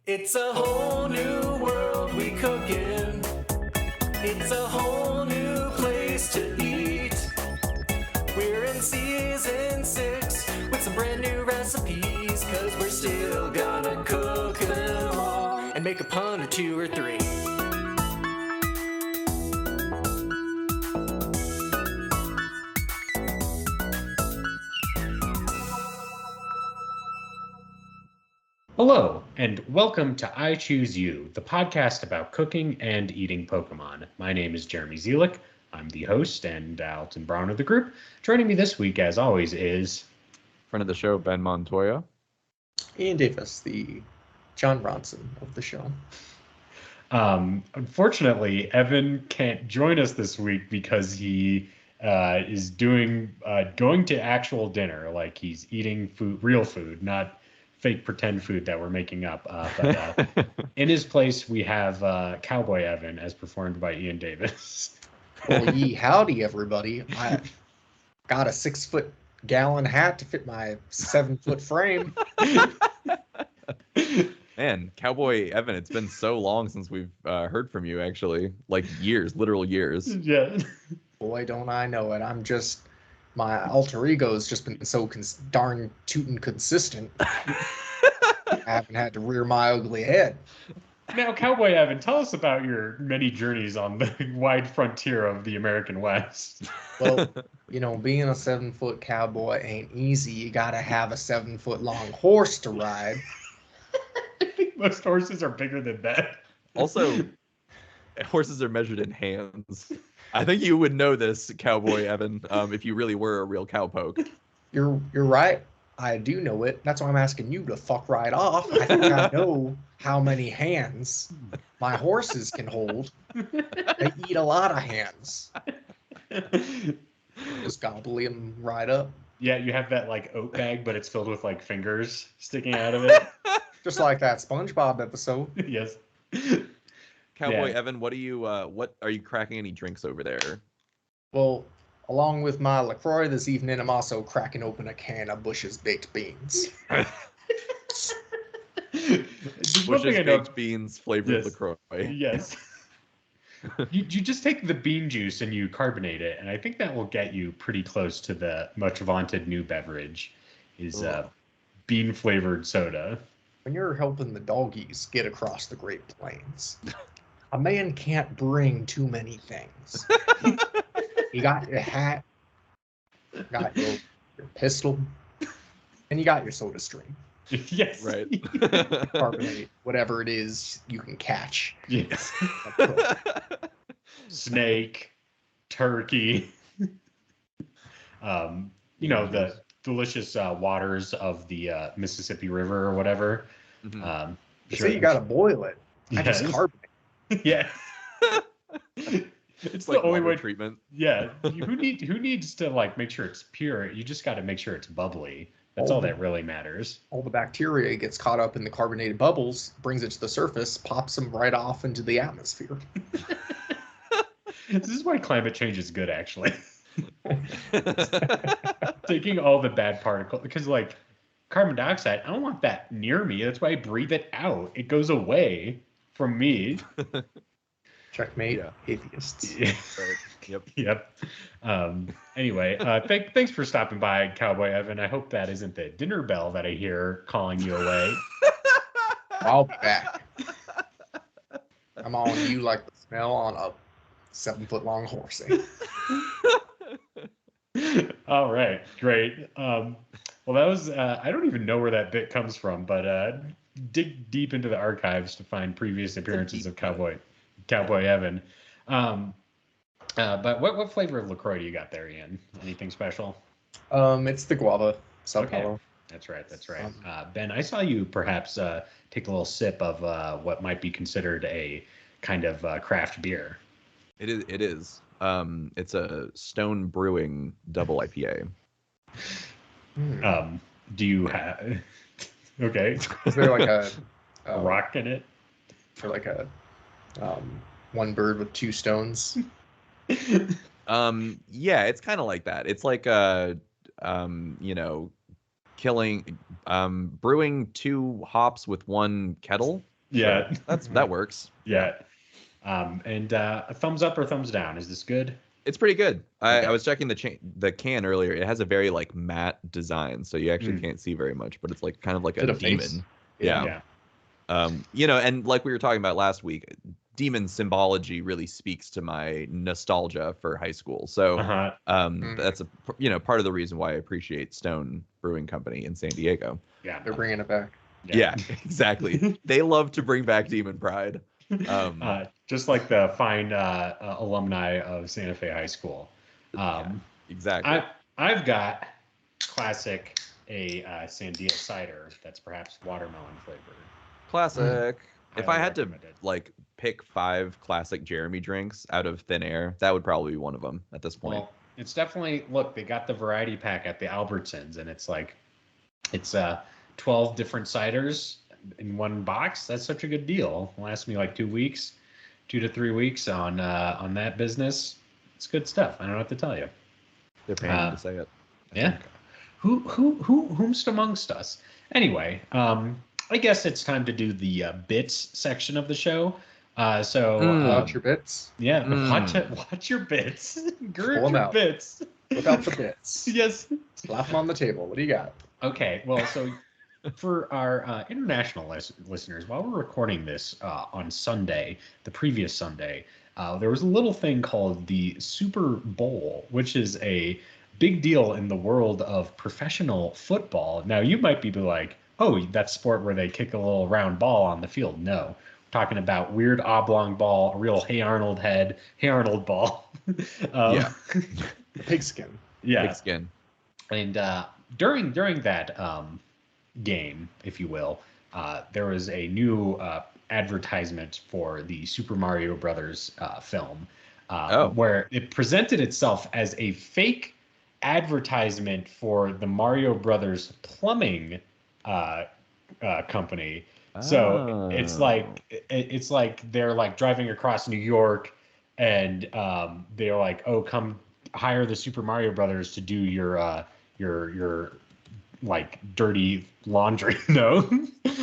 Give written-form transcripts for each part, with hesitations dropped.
It's a whole new world we cook in. It's a whole new place to eat. We're in season 6 with some brand new recipes, 'cause we're still gonna cook them all and make a pun or two or three. Hello, and welcome to I Choose You, the podcast about cooking and eating Pokemon. My name is Jeremy Zielik. I'm the host and Alton Brown of the group. Joining me this week, as always, is... Friend of the show, Ben Montoya. Ian Davis, the John Bronson of the show. Unfortunately, Evan can't join us this week because he is going to actual dinner, like he's eating food, real food, not fake pretend food that we're making up. But in his place, we have Cowboy Evan, as performed by Ian Davis. Well, ye howdy, everybody. I got a 6-foot-gallon hat to fit my 7-foot frame. Man, Cowboy Evan, it's been so long since we've heard from you, actually. Like years, literal years. Yeah. Boy, don't I know it. My alter ego's just been so darn tootin' consistent. I haven't had to rear my ugly head. Now, Cowboy Evan, tell us about your many journeys on the wide frontier of the American West. Well, being a 7-foot cowboy ain't easy. You gotta have a 7-foot-long horse to ride. I think most horses are bigger than that. Also, horses are measured in hands. I think you would know this, Cowboy Evan, if you really were a real cowpoke. You're right. I do know it. That's why I'm asking you to fuck right off. I think I know how many hands my horses can hold. They eat a lot of hands. Just gobble them right up. Yeah, you have that like oat bag, but it's filled with like fingers sticking out of it. Just like that SpongeBob episode. Yes. Cowboy Yeah. Evan, what are you cracking any drinks over there? Well, along with my LaCroix this evening, I'm also cracking open a can of Bush's baked beans. Just one Bush's thing I know. baked beans flavored LaCroix. Yes. You just take the bean juice and you carbonate it, and I think that will get you pretty close to the much vaunted new beverage, is bean flavored soda. When you're helping the doggies get across the Great Plains, a man can't bring too many things. You got your hat, you got your pistol, and you got your soda stream. Yes. Right. Carbonate, whatever it is you can catch. Yes. Snake, turkey. The delicious waters of the Mississippi River or whatever. Mm-hmm. So you gotta boil it. I Yes. just carbonate. Yeah. It's the like only water way. treatment. Yeah. Who needs to like make sure it's pure? You just got to make sure it's bubbly. That's all that really matters. All the bacteria gets caught up in the carbonated bubbles, brings it to the surface, pops them right off into the atmosphere. This is why climate change is good, actually. Taking all the bad particles, because like carbon dioxide, I don't want that near me. That's why I breathe it out. It goes away from me. Checkmate, Yeah. atheists. Right. Yep. Yep. Anyway, thanks for stopping by, Cowboy Evan. I hope that isn't the dinner bell that I hear calling you away. I'll be back. I'm on you like the smell on a 7-foot-long horse. All right, great. Well, that was, I don't even know where that bit comes from, but dig deep into the archives to find previous appearances of Cowboy Evan. But what flavor of LaCroix do you got there, Ian? Anything special? It's the guava subcolor. Okay. That's right. Ben, I saw you perhaps take a little sip of what might be considered a kind of craft beer. It is. It's a Stone Brewing double IPA. Do you have... Okay. Is there like a rock in it? For like a one bird with two stones? Yeah, it's kind of like that. It's like brewing 2 hops with 1 kettle Yeah. Sure. That works. Yeah. And a thumbs up or thumbs down. Is this good? It's pretty good. Okay. I was checking the can earlier. It has a very like matte design, so you actually Mm. can't see very much, but it's like kind of like Is a it a face? demon. Yeah. Yeah. You know, and like we were talking about last week, demon symbology really speaks to my nostalgia for high school. So that's a part of the reason why I appreciate Stone Brewing Company in San Diego. Yeah. They're bringing it back. Yeah, exactly. They love to bring back demon pride. Just like the fine alumni of Santa Fe High School. Exactly. I've got classic Sandia cider that's perhaps watermelon flavored. Classic. If I Highly had to recommended. like pick 5 classic Jeremy drinks out of thin air, that would probably be one of them at this point. Well, it's definitely look. They got the variety pack at the Albertsons, and it's 12 different ciders in one box. That's such a good deal. It'll last me like 2 weeks, 2 to 3 weeks on that business. It's good stuff. I don't know what to tell you. They're paying to say it. Yeah. Whomst amongst us? Anyway, I guess it's time to do the bits section of the show. Watch your bits. Yeah, watch your bits. Gird Pull 'em your out. bits. Whip out the bits. Yes. Slap them on the table. What do you got? Okay, well, so for our international listeners, while we're recording this on Sunday, the previous Sunday, there was a little thing called the Super Bowl, which is a big deal in the world of professional football. Now, you might be like, oh, that sport where they kick a little round ball on the field. No, we're talking about weird oblong ball, a real Hey Arnold head, Hey Arnold ball. Yeah. The pigskin. Yeah. Pigskin. And during that game, if you will, there was a new advertisement for the Super Mario Brothers film, where it presented itself as a fake advertisement for the Mario Brothers plumbing company. So it's like they're like driving across New York, and they're like, oh, come hire the Super Mario Brothers to do your like dirty laundry. No.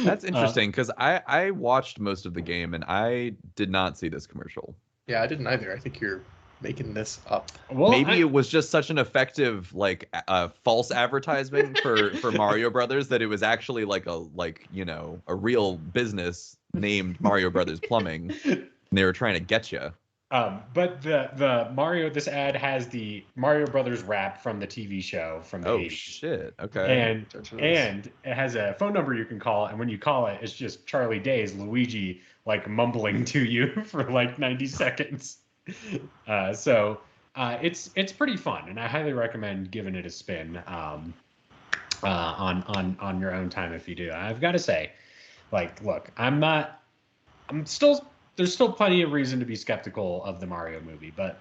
That's interesting because I watched most of the game and I did not see this commercial. Yeah, I didn't either. I think you're making this up. Well, maybe it was just such an effective like false advertisement for Mario Brothers that it was actually like a real business named Mario Brothers Plumbing, and they were trying to get you. But the Mario, this ad has the Mario Brothers rap from the TV show from the 80s. Shit. Okay. And it has a phone number you can call, and when you call it, it's just Charlie Day's Luigi like mumbling to you for like 90 seconds. So it's pretty fun, and I highly recommend giving it a spin on your own time if you do. I've got to say, like, look, there's still plenty of reason to be skeptical of the Mario movie, but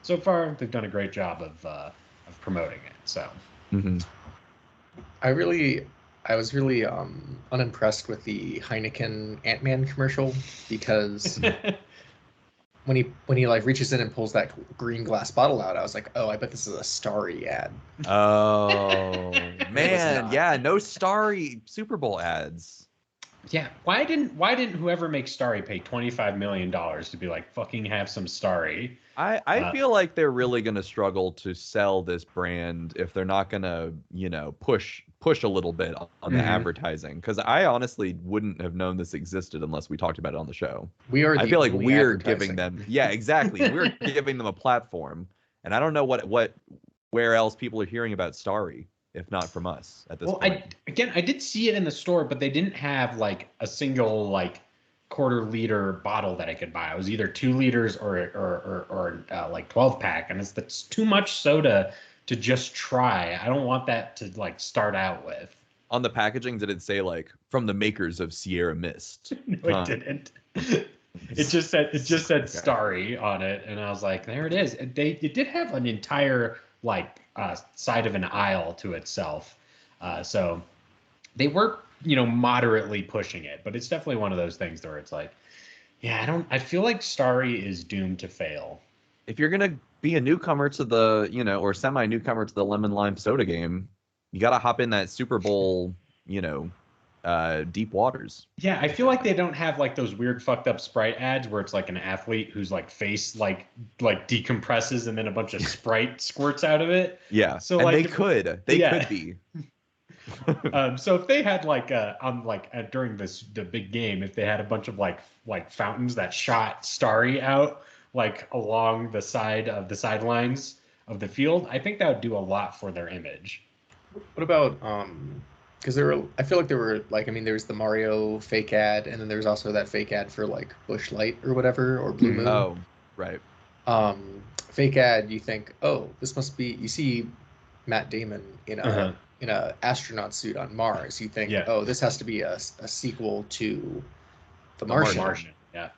so far they've done a great job of promoting it. So I was really unimpressed with the Heineken Ant-Man commercial because when he like reaches in and pulls that green glass bottle out, I was like, oh, I bet this is a Starry ad. Oh man, yeah, no Starry Super Bowl ads. Yeah, why didn't whoever makes Starry pay $25 million to be like, fucking have some Starry? I feel like they're really gonna struggle to sell this brand if they're not gonna, push a little bit on the advertising. Because I honestly wouldn't have known this existed unless we talked about it on the show. I feel like we're giving them, yeah, exactly. We're giving them a platform, and I don't know where else people are hearing about Starry, if not from us at this point. I did see it in the store, but they didn't have like a single like quarter-liter bottle that I could buy. It was either 2 liters or like 12 pack, and it's too much soda to just try. I don't want that to like start out with. On the packaging, did it say like from the makers of Sierra Mist? No, it didn't. It just said Starry on it, and I was like, there it is. It did have an entire like side of an aisle to itself, so they were moderately pushing it, but it's definitely one of those things where it's like, yeah, I feel like Starry is doomed to fail. If you're gonna be a newcomer to the or semi newcomer to the lemon lime soda game, you gotta hop in that Super Bowl deep waters. Yeah, I feel like they don't have like those weird fucked up Sprite ads where it's like an athlete whose like face like decompresses and then a bunch of Sprite squirts out of it. Yeah, So and like could be. So if they had like during the big game, if they had a bunch of like fountains that shot Starry out like along the side of the sidelines of the field, I think that would do a lot for their image. What about because I feel like there were like, I mean, there's the Mario fake ad, and then there's also that fake ad for like Bush Light or whatever, or Blue Moon. Oh, right. Fake ad, you think, oh, this must be, you see Matt Damon in a astronaut suit on Mars. You think, oh, this has to be a sequel to The Martian. Yeah.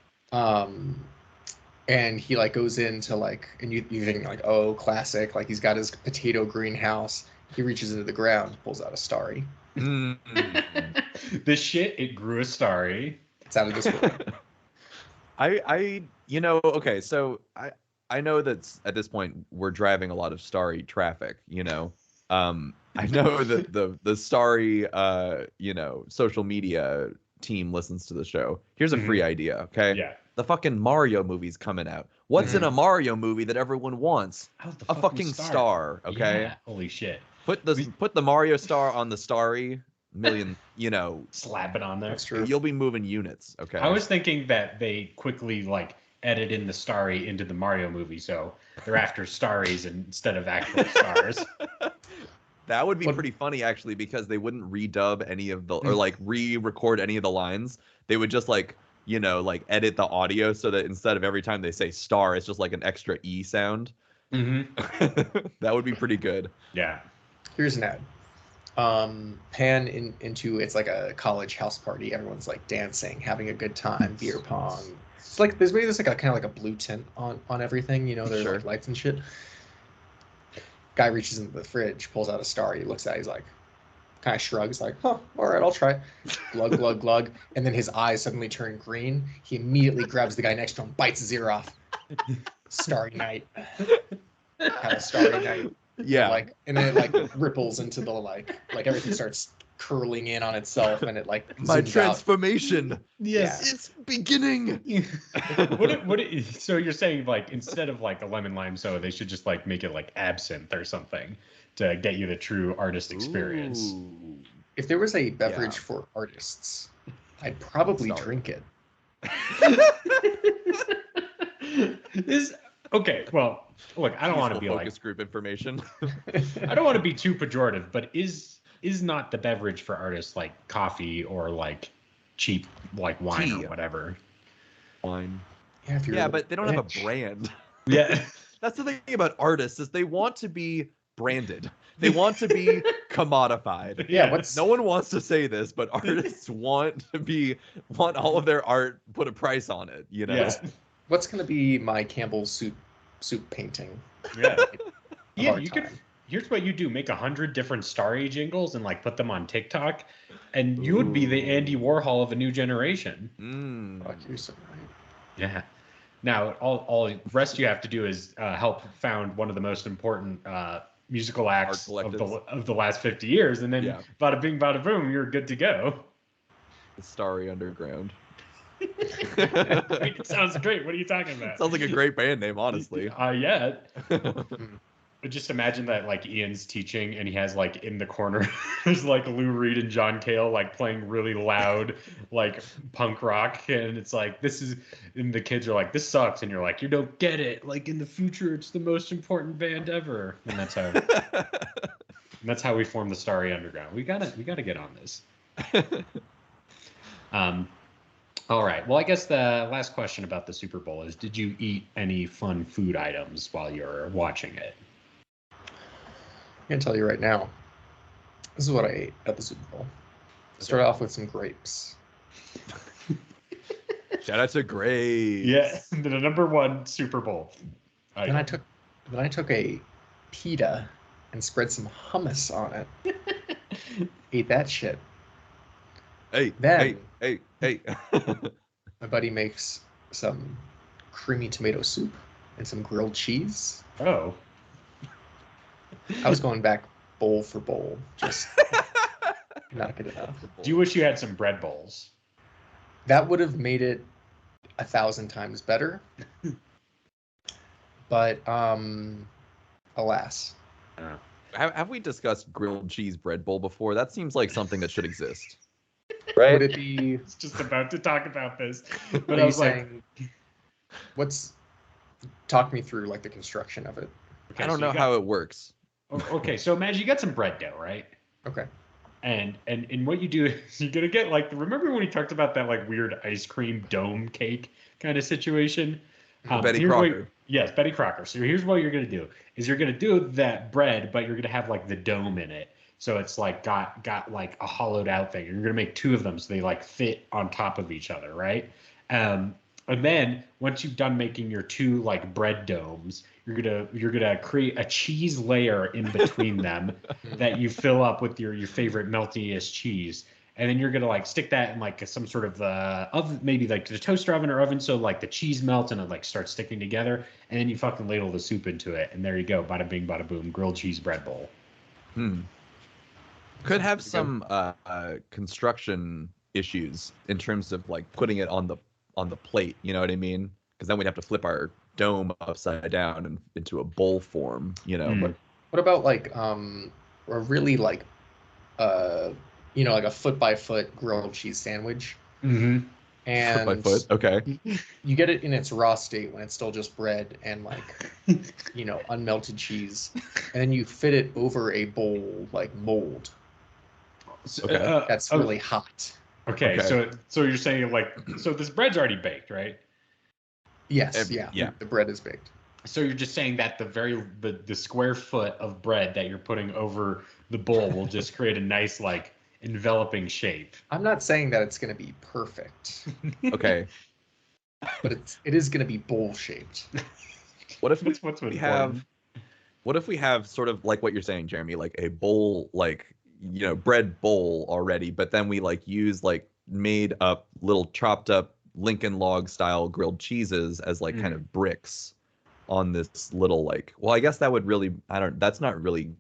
And he like goes into like, and you think like, oh, classic, like he's got his potato greenhouse. He reaches into the ground, pulls out a Starry. The shit, it grew a Starry. It's out of this world. Okay, so I know that at this point we're driving a lot of Starry traffic, I know that the Starry social media team listens to the show. Here's a free idea, okay? Yeah. The fucking Mario movie's coming out. What's in a Mario movie that everyone wants? A fucking star, okay? Yeah, holy shit. Put the Mario star on the Starry million, slap it on there. That's true. You'll be moving units, okay? I was thinking that they quickly like edit in the Starry into the Mario movie, so they're after Starries instead of actual stars. That would be pretty funny, actually, because they wouldn't redub any of the or like re-record any of the lines. They would just like edit the audio so that instead of every time they say star, it's just like an extra E sound. That would be pretty good. Yeah. Here's an ad. Pan into, it's like a college house party. Everyone's like dancing, having a good time, beer pong. It's like there's like a kind of like a blue tint on everything. There's like lights and shit. Guy reaches into the fridge, pulls out a star. He looks at it, he's like, kind of shrugs, like, huh, all right, I'll try. Glug, glug, glug. And then his eyes suddenly turn green. He immediately grabs the guy next to him, bites his ear off. Starry night. Have a starry night. Yeah. And then it ripples into the like everything starts curling in on itself, and it like my transformation. Yes, it's beginning. So you're saying like instead of like a lemon lime soda, they should just like make it like absinthe or something to get you the true artist experience. Ooh. If there was a beverage for artists, I'd probably drink it. Okay, well, look, I don't want to be focus group information. I don't want to be too pejorative, but is not the beverage for artists like coffee or like cheap like wine or whatever? Wine. Yeah, but they don't have a brand. Yeah. That's the thing about artists is they want to be branded. They want to be commodified. Yeah, no one wants to say this, but artists want all of their art put a price on it, Yeah. What's gonna be my Campbell's soup painting? Yeah. Yeah, here's what you do: make 100 different Starry jingles and like put them on TikTok, and you would be the Andy Warhol of a new generation. Fuck, you're so right. Yeah. Now, all the rest you have to do is help found one of the most important musical acts of the last 50 years, and then bada bing, bada boom, you're good to go. The Starry Underground. It sounds great. What are you talking about? Sounds like a great band name, honestly. Yeah. But just imagine that like Ian's teaching and he has like in the corner there's like Lou Reed and John Cale like playing really loud like punk rock, and it's like and the kids are like, this sucks, and you're like, you don't get it, like in the future it's the most important band ever. And that's how we form the Starry Underground. We gotta get on this. All right, well, I guess the last question about the Super Bowl is, did you eat any fun food items while you're watching it? I can tell you right now, this is what I ate at the Super Bowl. Start off with some grapes. Shout out to grapes. Yeah, the number one Super Bowl item. Then I took a pita and spread some hummus on it. Ate that shit. Hey. My buddy makes some creamy tomato soup and some grilled cheese. Oh. I was going back bowl for bowl. Just Not good enough. Do you wish you had some bread bowls? That would have made it 1,000 times better. But alas. Have we discussed grilled cheese bread bowl before? That seems like something that should exist. Right? Would it be? I was just about to talk about this, but Are I you was saying, talk me through like the construction of it. Okay, I don't know how it works. Okay, so imagine you got some bread dough, right? Okay. And what you do is you're gonna get like, remember when we talked about that like weird ice cream dome cake kind of situation? Betty Crocker. Yes, Betty Crocker. So here's what you're gonna do: is you're gonna do that bread, but you're gonna have like the dome in it. So it's like got like a hollowed out thing. You're gonna make two of them so they like fit on top of each other, right? And then once you've done making your two like bread domes, you're gonna create a cheese layer in between them that you fill up with your favorite meltiest cheese. And then you're gonna like stick that in like some sort of oven, maybe like the toaster oven or oven, so like the cheese melts and it like starts sticking together. And then you fucking ladle the soup into it, and there you go, bada bing, bada boom, grilled cheese bread bowl. Could have some construction issues in terms of like putting it on the plate. You know what I mean? Because then we'd have to flip our dome upside down and into a bowl form. You know. But what about like a really like like a foot by foot grilled cheese sandwich? Mm-hmm. And foot by foot. Okay. You get it in its raw state when it's still just bread and like unmelted cheese, and then you fit it over a bowl like mold. Okay. That's really hot. Okay, so you're saying like, so this bread's already baked, right? Yes, yeah. The bread is baked. So you're just saying that the square foot of bread that you're putting over the bowl will just create a nice like enveloping shape. I'm not saying that it's going to be perfect. Okay. But it is going to be bowl shaped. What if What if we have sort of like what you're saying, Jeremy, like a bowl, like bread bowl already, but then we like use like made up little chopped up Lincoln log style grilled cheeses as like kind of bricks on this little like, well, I guess that would really, that's not really,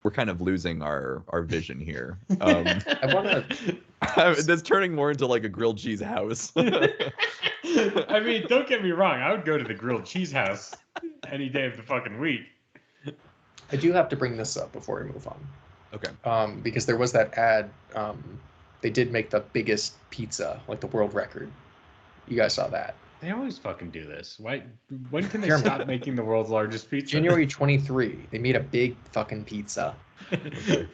we're kind of losing our vision here. I want to. That's turning more into like a grilled cheese house. I mean, don't get me wrong. I would go to the grilled cheese house any day of the fucking week. I do have to bring this up before we move on. Okay. Because there was that ad. They did make the biggest pizza, like the world record. You guys saw that. They always fucking do this. Why? When can they stop making the world's largest pizza? January 23. They made a big fucking pizza. Okay.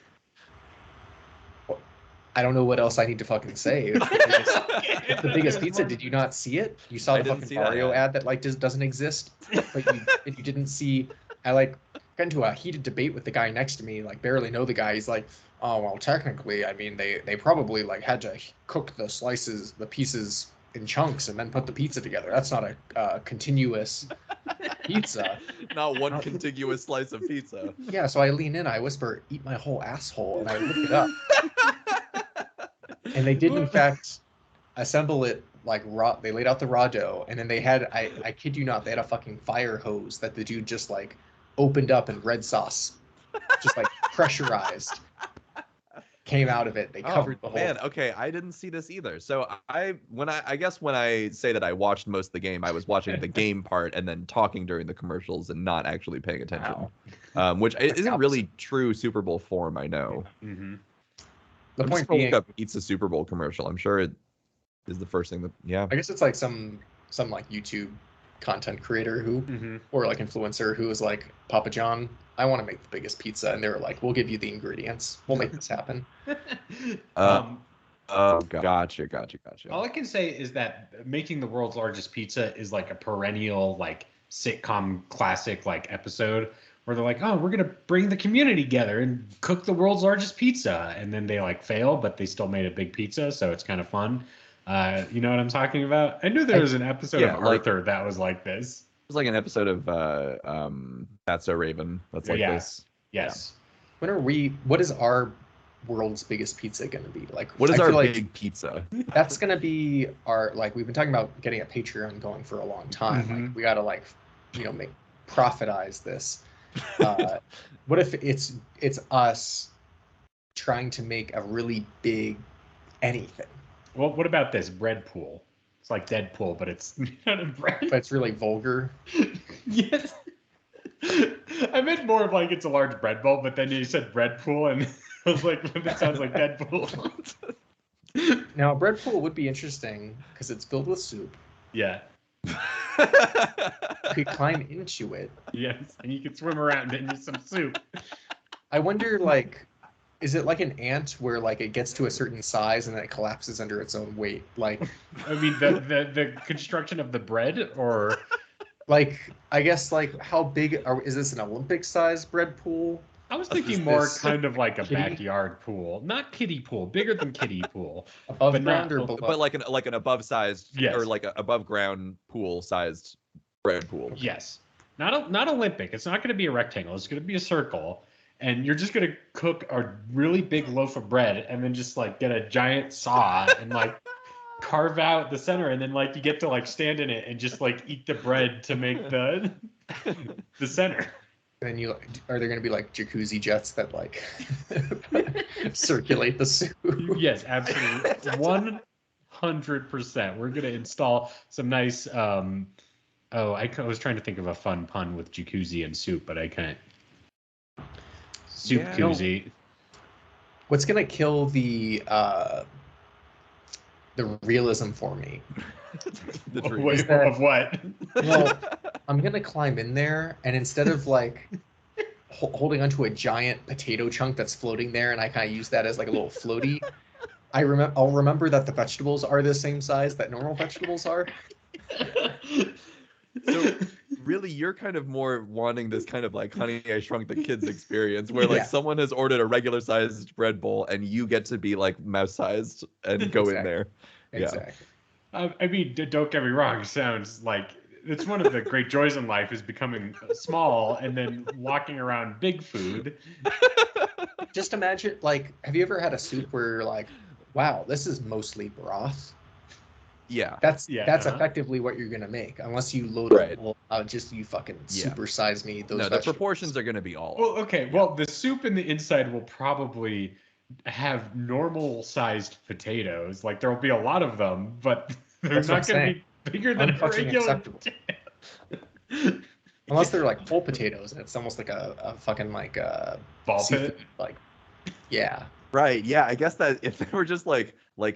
I don't know what else I need to fucking say. It's the biggest pizza. Did you not see it? You saw the fucking Mario ad that like doesn't exist. But you didn't see. I like got into a heated debate with the guy next to me. Like barely know the guy. He's like, oh well, technically, I mean they probably like had to cook the pieces in chunks and then put the pizza together. That's not a continuous pizza. Not one contiguous slice of pizza. Yeah, so I lean in, I whisper, eat my whole asshole, and I look it up. And they did, in fact, assemble it like raw. They laid out the raw dough, and then they had, I kid you not, they had a fucking fire hose that the dude just like opened up and red sauce, just like pressurized, came out of it. They covered the whole. Man, okay, I didn't see this either. So I guess when I say that I watched most of the game, I was watching the game part and then talking during the commercials and not actually paying attention. Wow. Which isn't really true Super Bowl form, I know. Mm-hmm. The point being, look up Eats a Super Bowl commercial. I'm sure it is the first thing that, yeah. I guess it's like some like YouTube content creator who, or like influencer who was like, Papa John, I want to make the biggest pizza, and they were like, we'll give you the ingredients. We'll make this happen. Gotcha. All I can say is that making the world's largest pizza is like a perennial like sitcom classic like episode where they're like, oh, we're gonna bring the community together and cook the world's largest pizza, and then they like fail, but they still made a big pizza, so it's kind of fun. You know what I'm talking about? I knew there was an episode of Arthur that was like this. It was like an episode of That's So Raven. That's like this. Yes. Yeah. What is our world's biggest pizza going to be? Like, what is our big pizza? That's going to be our, like, we've been talking about getting a Patreon going for a long time. Like, we got to like, profitize this. What if it's us trying to make a really big anything. Well, what about this bread pool? It's like Deadpool, but it's not a bread. But it's really vulgar. Yes. I meant more of like it's a large bread bowl, but then you said bread pool, and I was like, that sounds like Deadpool. Now, a bread pool would be interesting because it's filled with soup. Yeah. You could climb into it. Yes, and you could swim around in some soup. I wonder, like, is it like an ant where like it gets to a certain size and then it collapses under its own weight? Like, I mean, the construction of the bread, or like, I guess, like, how big is this, an Olympic-sized bread pool? I was thinking more kind of like a backyard pool, not kiddie pool, bigger than kiddie pool, above ground or below? But like an above sized, yes, or like a above ground pool sized bread pool. Yes, not Olympic. It's not going to be a rectangle. It's going to be a circle, and you're just going to cook a really big loaf of bread, and then just like get a giant saw and like carve out the center, and then like you get to like stand in it and just like eat the bread to make the center. And are there going to be like jacuzzi jets that like circulate the soup? Yes, absolutely, 100%. We're going to install some nice. I was trying to think of a fun pun with jacuzzi and soup, but I can't. Soup koozie. What's going to kill the realism for me? Of what? Well, I'm gonna climb in there, and instead of like holding onto a giant potato chunk that's floating there, and I kind of use that as like a little floaty, I'll remember that the vegetables are the same size that normal vegetables are. So really, you're kind of more wanting this kind of like Honey, I Shrunk the Kids experience, where like someone has ordered a regular sized bread bowl, and you get to be like mouse sized and go in there. Exactly. I mean, don't get me wrong. It sounds like it's one of the great joys in life is becoming small and then walking around big food. Just imagine, like, have you ever had a soup where you're like, wow, this is mostly broth? Yeah. That's effectively what you're gonna make, unless you load it all just you fucking supersize me those. No, the proportions are gonna be all. Well, okay. Well, the soup in the inside will probably have normal sized potatoes. Like there will be a lot of them, but they're not going to be bigger than a regular potato. Unless they're like full potatoes and it's almost like a fucking like ball pit. Like, yeah. Right. Yeah. I guess that if they were just like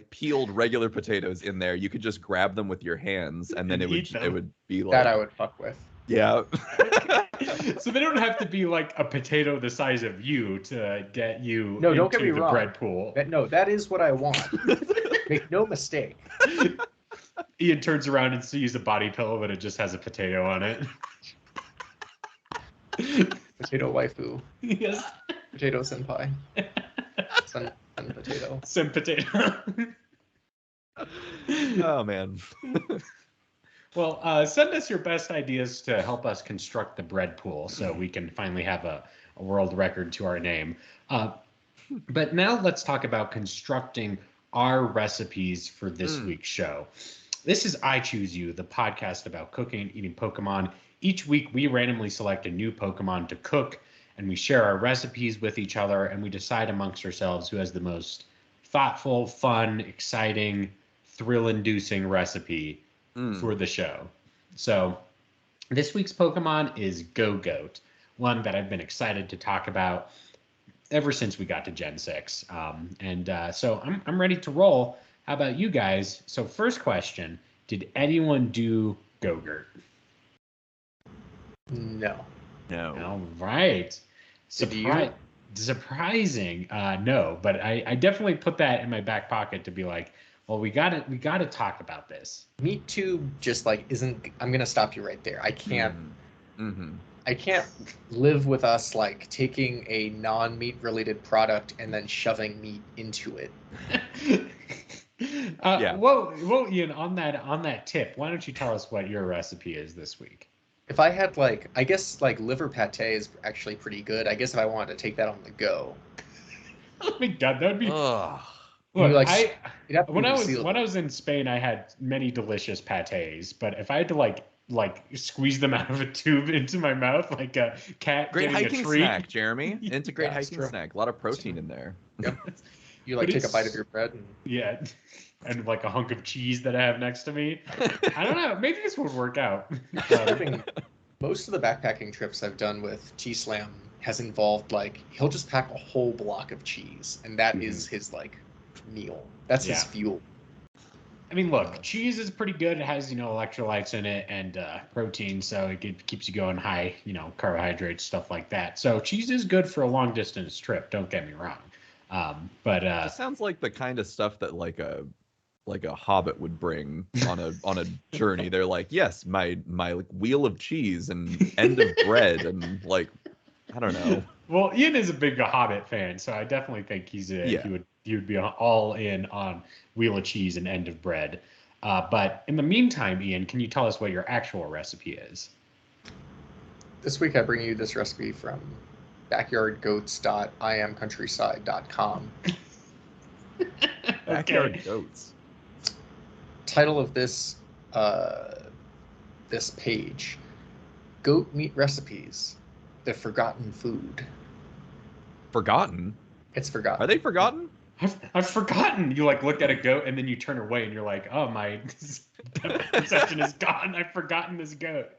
peeled regular potatoes in there, you could just grab them with your hands and then it would be like that I would fuck with. Yeah. So they don't have to be like a potato the size of you to get you don't get me the wrong. bread pool. That is what I want. Make no mistake. Ian turns around and sees a body pillow, but it just has a potato on it. Potato waifu. Yes. Potato senpai. Sen potato. Sen potato. Oh man. Well, send us your best ideas to help us construct the bread pool so we can finally have a world record to our name. But now let's talk about constructing our recipes for this week's show. This is I Choose You, the podcast about cooking and eating Pokemon. Each week, we randomly select a new Pokemon to cook, and we share our recipes with each other, and we decide amongst ourselves who has the most thoughtful, fun, exciting, thrill-inducing recipe for the show. So this week's Pokemon is Gogoat, one that I've been excited to talk about ever since we got to Gen 6. So I'm ready to roll. How about you guys? So first question, did anyone do Gogoat? No. All right. Surprising. No, but I definitely put that in my back pocket to be like, well, we got to talk about this. Meat tube just like isn't. I'm gonna stop you right there. I can't. I can't live with us like taking a non-meat related product and then shoving meat into it. Well, Ian, on that tip, why don't you tell us what your recipe is this week? If I had I guess liver pate is actually pretty good. I guess if I wanted to take that on the go. Oh my God, that would be. Look, when I was in Spain, I had many delicious pates, but if I had to like squeeze them out of a tube into my mouth like a cat great getting hiking a treat. Snack, Jeremy. It's a great hiking snack. A lot of protein in there. Yep. You like take a bite of your bread and yeah, and like a hunk of cheese that I have next to me. I don't know. Maybe this would work out. Most of the backpacking trips I've done with T-Slam has involved like he'll just pack a whole block of cheese, and that is his like meal. That's his fuel. I mean, look, cheese is pretty good. It has, electrolytes in it and protein, so it keeps you going high, carbohydrates, stuff like that. So cheese is good for a long distance trip. Don't get me wrong. But it sounds like the kind of stuff that like a hobbit would bring on a journey. They're like, yes, my like wheel of cheese and end of bread and like, I don't know. Well, Ian is a big Hobbit fan, so I definitely think he would be all in on wheel of cheese and end of bread. But in the meantime, Ian, can you tell us what your actual recipe is? This week I bring you this recipe from backyardgoats.iamcountryside.com. Backyard goats. Title of this this page: Goat meat recipes, the forgotten food. Forgotten? It's forgotten. Are they forgotten? I've forgotten. You like look at a goat and then you turn away and you're like, oh, my perception is gone. I've forgotten this goat.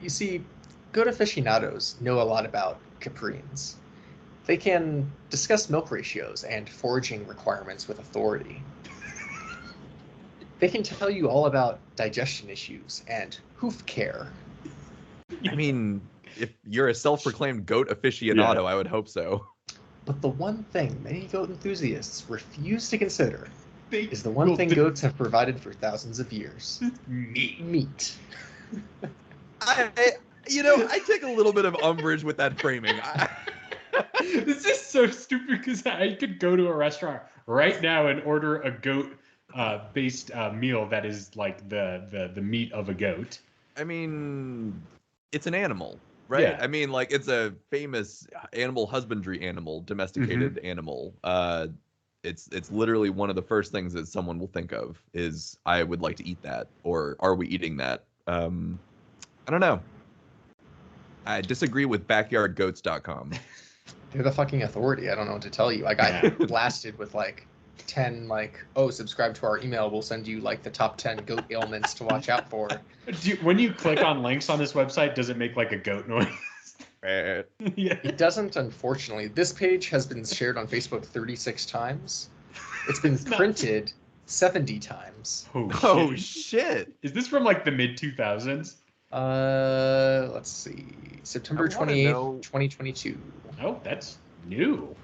You see, goat aficionados know a lot about caprines. They can discuss milk ratios and foraging requirements with authority. They can tell you all about digestion issues and hoof care. I mean, if you're a self-proclaimed goat aficionado, I would hope so. But the one thing many goat enthusiasts refuse to consider is the one thing goats have provided for thousands of years. Meat. I take a little bit of umbrage with that framing. This is so stupid because I could go to a restaurant right now and order a goat based meal that is like the meat of a goat. I mean, it's an animal, right? Yeah. I mean, like, it's a famous animal husbandry animal, domesticated animal. It's literally one of the first things that someone will think of is, I would like to eat that, or are we eating that? I don't know. I disagree with backyardgoats.com. They're the fucking authority. I don't know what to tell you. I got blasted with like 10 subscribe to our email. We'll send you like the top 10 goat ailments to watch out for. When you click on links on this website, does it make like a goat noise? Yeah. It doesn't, unfortunately. This page has been shared on Facebook 36 times. It's been printed 70 times. Oh shit. Is this from like the mid 2000s? Let's see. September 28th, 2022. Oh, that's new.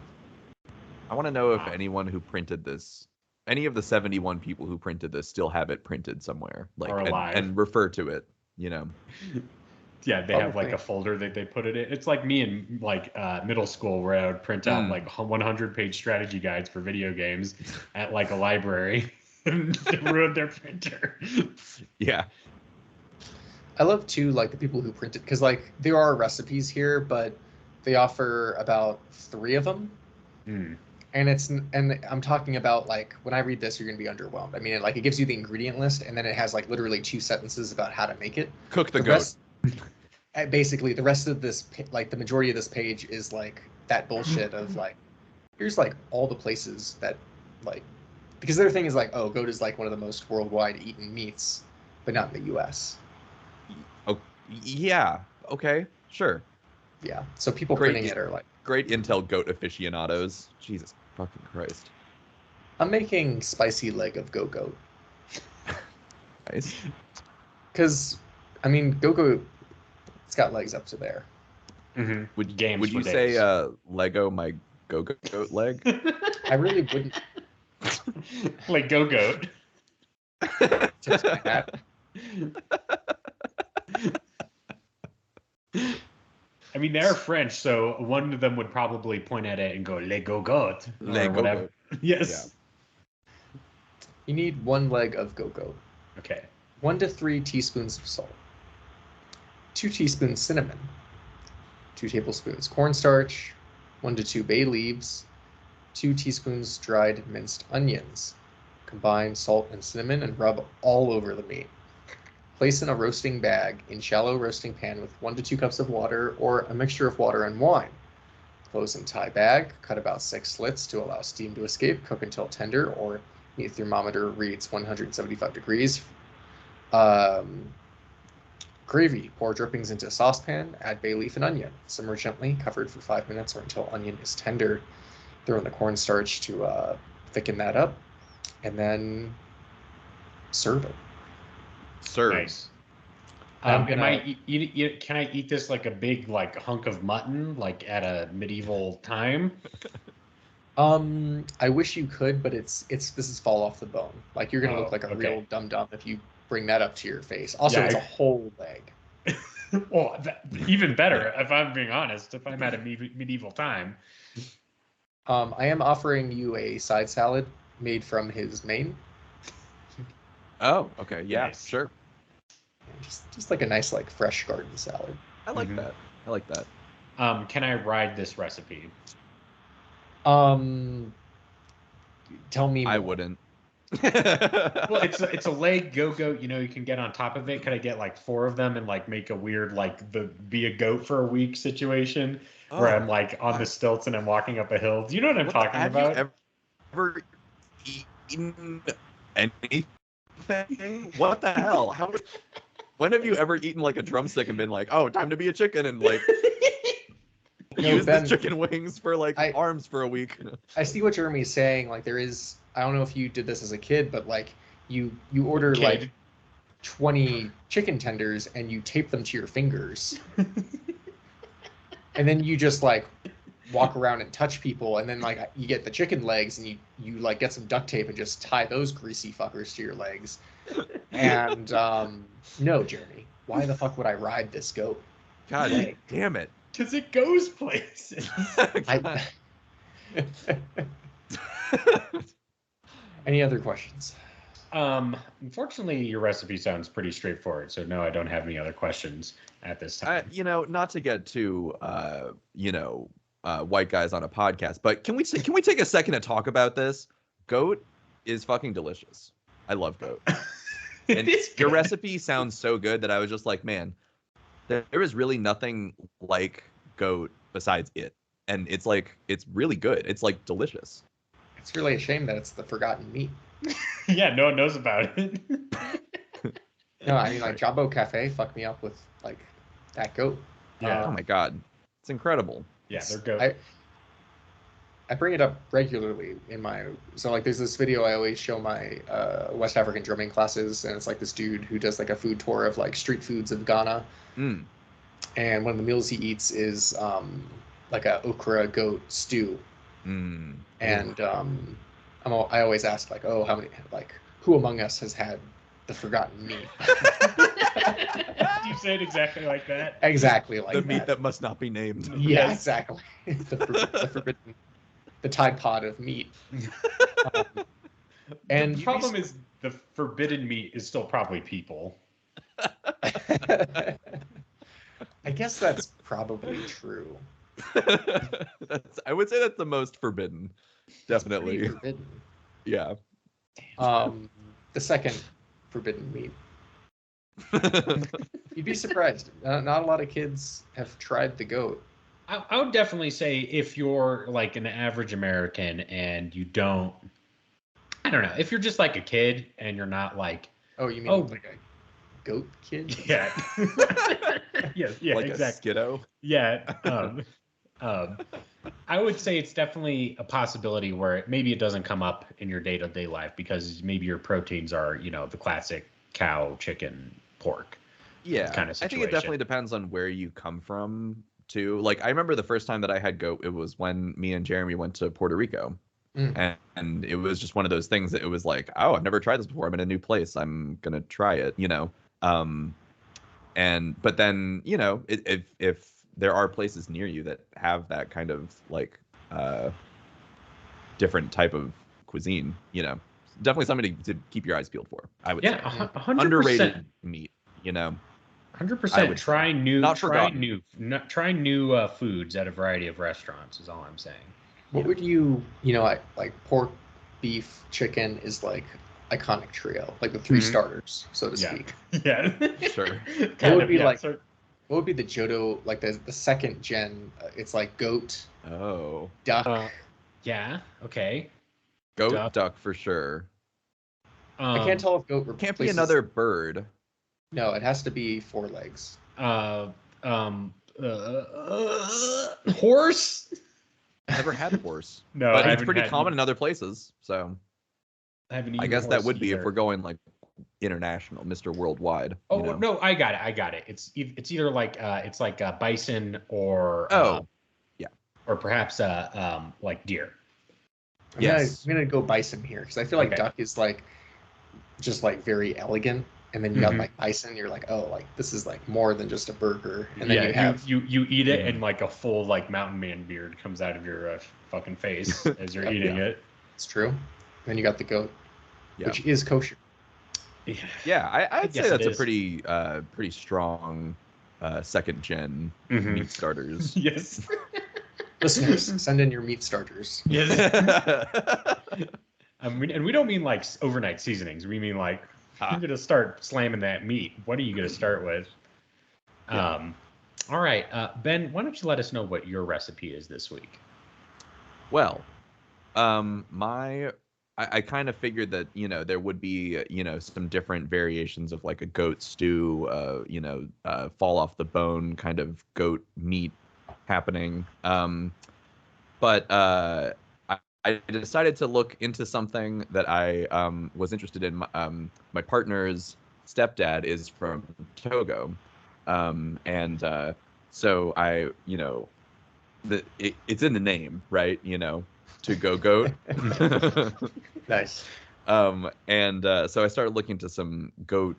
I want to know if anyone who printed this, any of the 71 people who printed this, still have it printed somewhere, like, and refer to it. Yeah, they have like a folder that they put it in. It's like me in like middle school where I would print out like 100-page strategy guides for video games at like a library and they ruined their printer. Yeah. I love too, like the people who print it, because like there are recipes here, but they offer about 3 of them. And I'm talking about like when I read this, you're gonna be underwhelmed. I mean, it gives you the ingredient list, and then it has like literally 2 sentences about how to make it. Cook the goat. Basically, the rest of this, like the majority of this page, is like that bullshit of like, here's like all the places that like, because their thing is like, oh, goat is like one of the most worldwide eaten meats, but not in the U.S. Oh, yeah. Okay. Sure. Yeah. So people printing it are like great intel goat aficionados. Jesus fucking Christ. I'm making spicy leg of Gogoat. Nice. Because I mean, Gogoat, it's got legs up to there. Would you say Lego my Gogoat leg? I really wouldn't. Like Gogoat. Tips my hat. I mean, they're French, so one of them would probably point at it and go, "Le Gogoat," or whatever. Yes. Yeah. You need 1 leg of Gogoat. Okay. 1 to 3 teaspoons of salt. 2 teaspoons cinnamon. 2 tablespoons cornstarch. 1 to 2 bay leaves. 2 teaspoons dried minced onions. Combine salt and cinnamon and rub all over the meat. Place in a roasting bag in shallow roasting pan with 1 to 2 cups of water or a mixture of water and wine. Close and tie bag. Cut about 6 slits to allow steam to escape. Cook until tender, or meat thermometer reads 175 degrees. Gravy. Pour drippings into a saucepan. Add bay leaf and onion. Simmer gently, covered for 5 minutes or until onion is tender. Throw in the cornstarch to thicken that up, and then serve it. Serve. Nice. I'm Can gonna- I eat this like a big like hunk of mutton, like at a medieval time? I wish you could, but this is fall off the bone. Like you're gonna look like a okay. real dum-dum if you bring that up to your face. Also, Yeah, it's a whole leg. Well, even better, if I'm being honest, if I'm at a medieval time. I am offering you a side salad made from his mane. Oh, okay. Yeah, Nice. sure. Just like a nice like fresh garden salad. I like that. I like that. Can I ride this recipe? Tell me more. I wouldn't. Well, it's a leg Gogoat, you can get on top of it. Could I get like 4 of them and like make a weird like be a goat for a week situation where I'm like on the stilts and I'm walking up a hill? Do you know what I'm talking about? Have you ever eaten anything? What the hell? When have you ever eaten like a drumstick and been like, oh, time to be a chicken, and like use Ben, the chicken wings for like arms for a week? I see what Jeremy's saying. Like there is, I don't know if you did this as a kid, but like you order like 20 chicken tenders and you tape them to your fingers. And then you just like walk around and touch people, and then like you get the chicken legs and you like get some duct tape and just tie those greasy fuckers to your legs. And no, Jeremy, why the fuck would I ride this goat? God damn it. Because it goes places. Any other questions? Unfortunately, your recipe sounds pretty straightforward, so no, I don't have any other questions at this time. Not to get too white guys on a podcast, but can we take a second to talk about this? Goat is fucking delicious. I love goat. And your recipe sounds so good that I was just like, man, there is really nothing like goat besides it. And it's really good. It's like delicious. It's really a shame that it's the forgotten meat. Yeah, no one knows about it. No, I mean like Jumbo Cafe fucked me up with like that goat. Yeah. Oh my god, it's incredible. Yeah, they're goat. I bring it up regularly so like there's this video I always show my West African drumming classes, and it's like this dude who does like a food tour of like street foods of Ghana. And one of the meals he eats is like a okra goat stew. And I always ask like, oh, how many, like who among us has had the forgotten meat? You say it exactly like that. Exactly like the that. meat that must not be named. Yeah, exactly. the forbidden, the Tide Pod of meat. And the problem is the forbidden meat is still probably people. I guess that's probably true. I would say that's the most forbidden. Definitely. Pretty forbidden. Yeah. The second forbidden meat. You'd be surprised. Not a lot of kids have tried the goat. I would definitely say if you're like an average American and you don't, I don't know, if you're just like a kid and you're not like, oh, you mean like a goat kid? Yeah. yeah, like exactly. A skiddo? Yeah. I would say it's definitely a possibility where maybe it doesn't come up in your day-to-day life because maybe your proteins are, the classic cow, chicken, pork. Yeah. Kind of situation. I think it definitely depends on where you come from too. Like I remember the first time that I had goat, it was when me and Jeremy went to Puerto Rico. And it was just one of those things that it was like, oh, I've never tried this before. I'm in a new place. I'm going to try it, but then, if there are places near you that have that kind of like different type of cuisine, definitely something to keep your eyes peeled for. I would say 100%. Underrated meat, 100%. Try new foods at a variety of restaurants is all I'm saying. What would you, like pork, beef, chicken is like iconic trio, like the 3 starters, so to speak. Yeah. Sure. What would be like? What would be the Johto, like the second gen? It's like goat, duck. Yeah. Okay. Goat, duck for sure. I can't tell if goat replaces... Can't be another bird. No, it has to be 4 legs. Horse. Never had horse. No, but it's pretty common in other places. So I guess that would be if we're going like international, Mr. Worldwide. Oh no, I got it. It's either like it's like a bison or or perhaps like deer. I'm gonna go bison here because I feel like duck is like just like very elegant, and then you got like bison. You're like, oh, like this is like more than just a burger. And then you have you eat it, and like a full like mountain man beard comes out of your fucking face as you're eating it. It's true. And then you got the goat, which is kosher. Yeah, I'd say that's a pretty strong second gen meat starters. Yes. Listeners, send in your meat starters. Yes. And we don't mean like overnight seasonings. We mean like you're gonna start slamming that meat. What are you gonna start with? All right, Ben, why don't you let us know what your recipe is this week? Well, I kind of figured that there would be some different variations of like a goat stew, fall off the bone kind of goat meat happening. But I decided to look into something that I was interested in. My partner's stepdad is from Togo, and so it's in the name, right? To Gogoat. Nice. So I started looking into some goat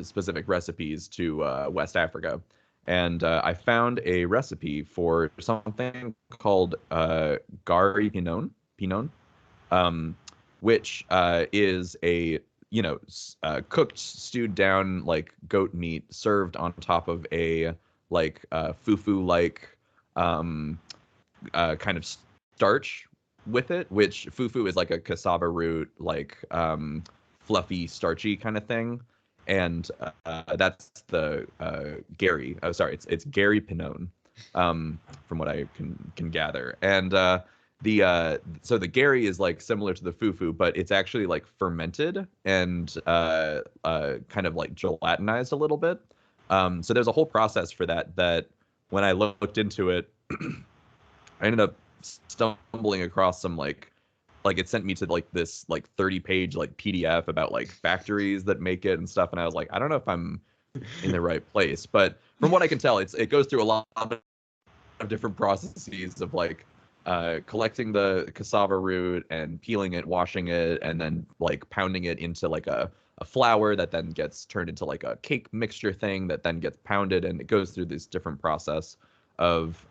specific recipes to West Africa, and I found a recipe for something called gari pinon, which is a cooked, stewed down like goat meat served on top of a like fufu like kind of starch with it, which fufu is like a cassava root, like fluffy, starchy kind of thing, and that's the gari. Oh, sorry, it's gari pinon, from what I can gather. And so the gari is like similar to the fufu, but it's actually like fermented and kind of like gelatinized a little bit. So there's a whole process for that when I looked into it, I ended up stumbling across some like it sent me to like this like 30-page like PDF about like factories that make it and stuff, and I was like, I don't know if I'm in the right place, but from what I can tell, it goes through a lot of different processes of like collecting the cassava root and peeling it, washing it, and then like pounding it into like a flour that then gets turned into like a cake mixture thing that then gets pounded, and it goes through this different process of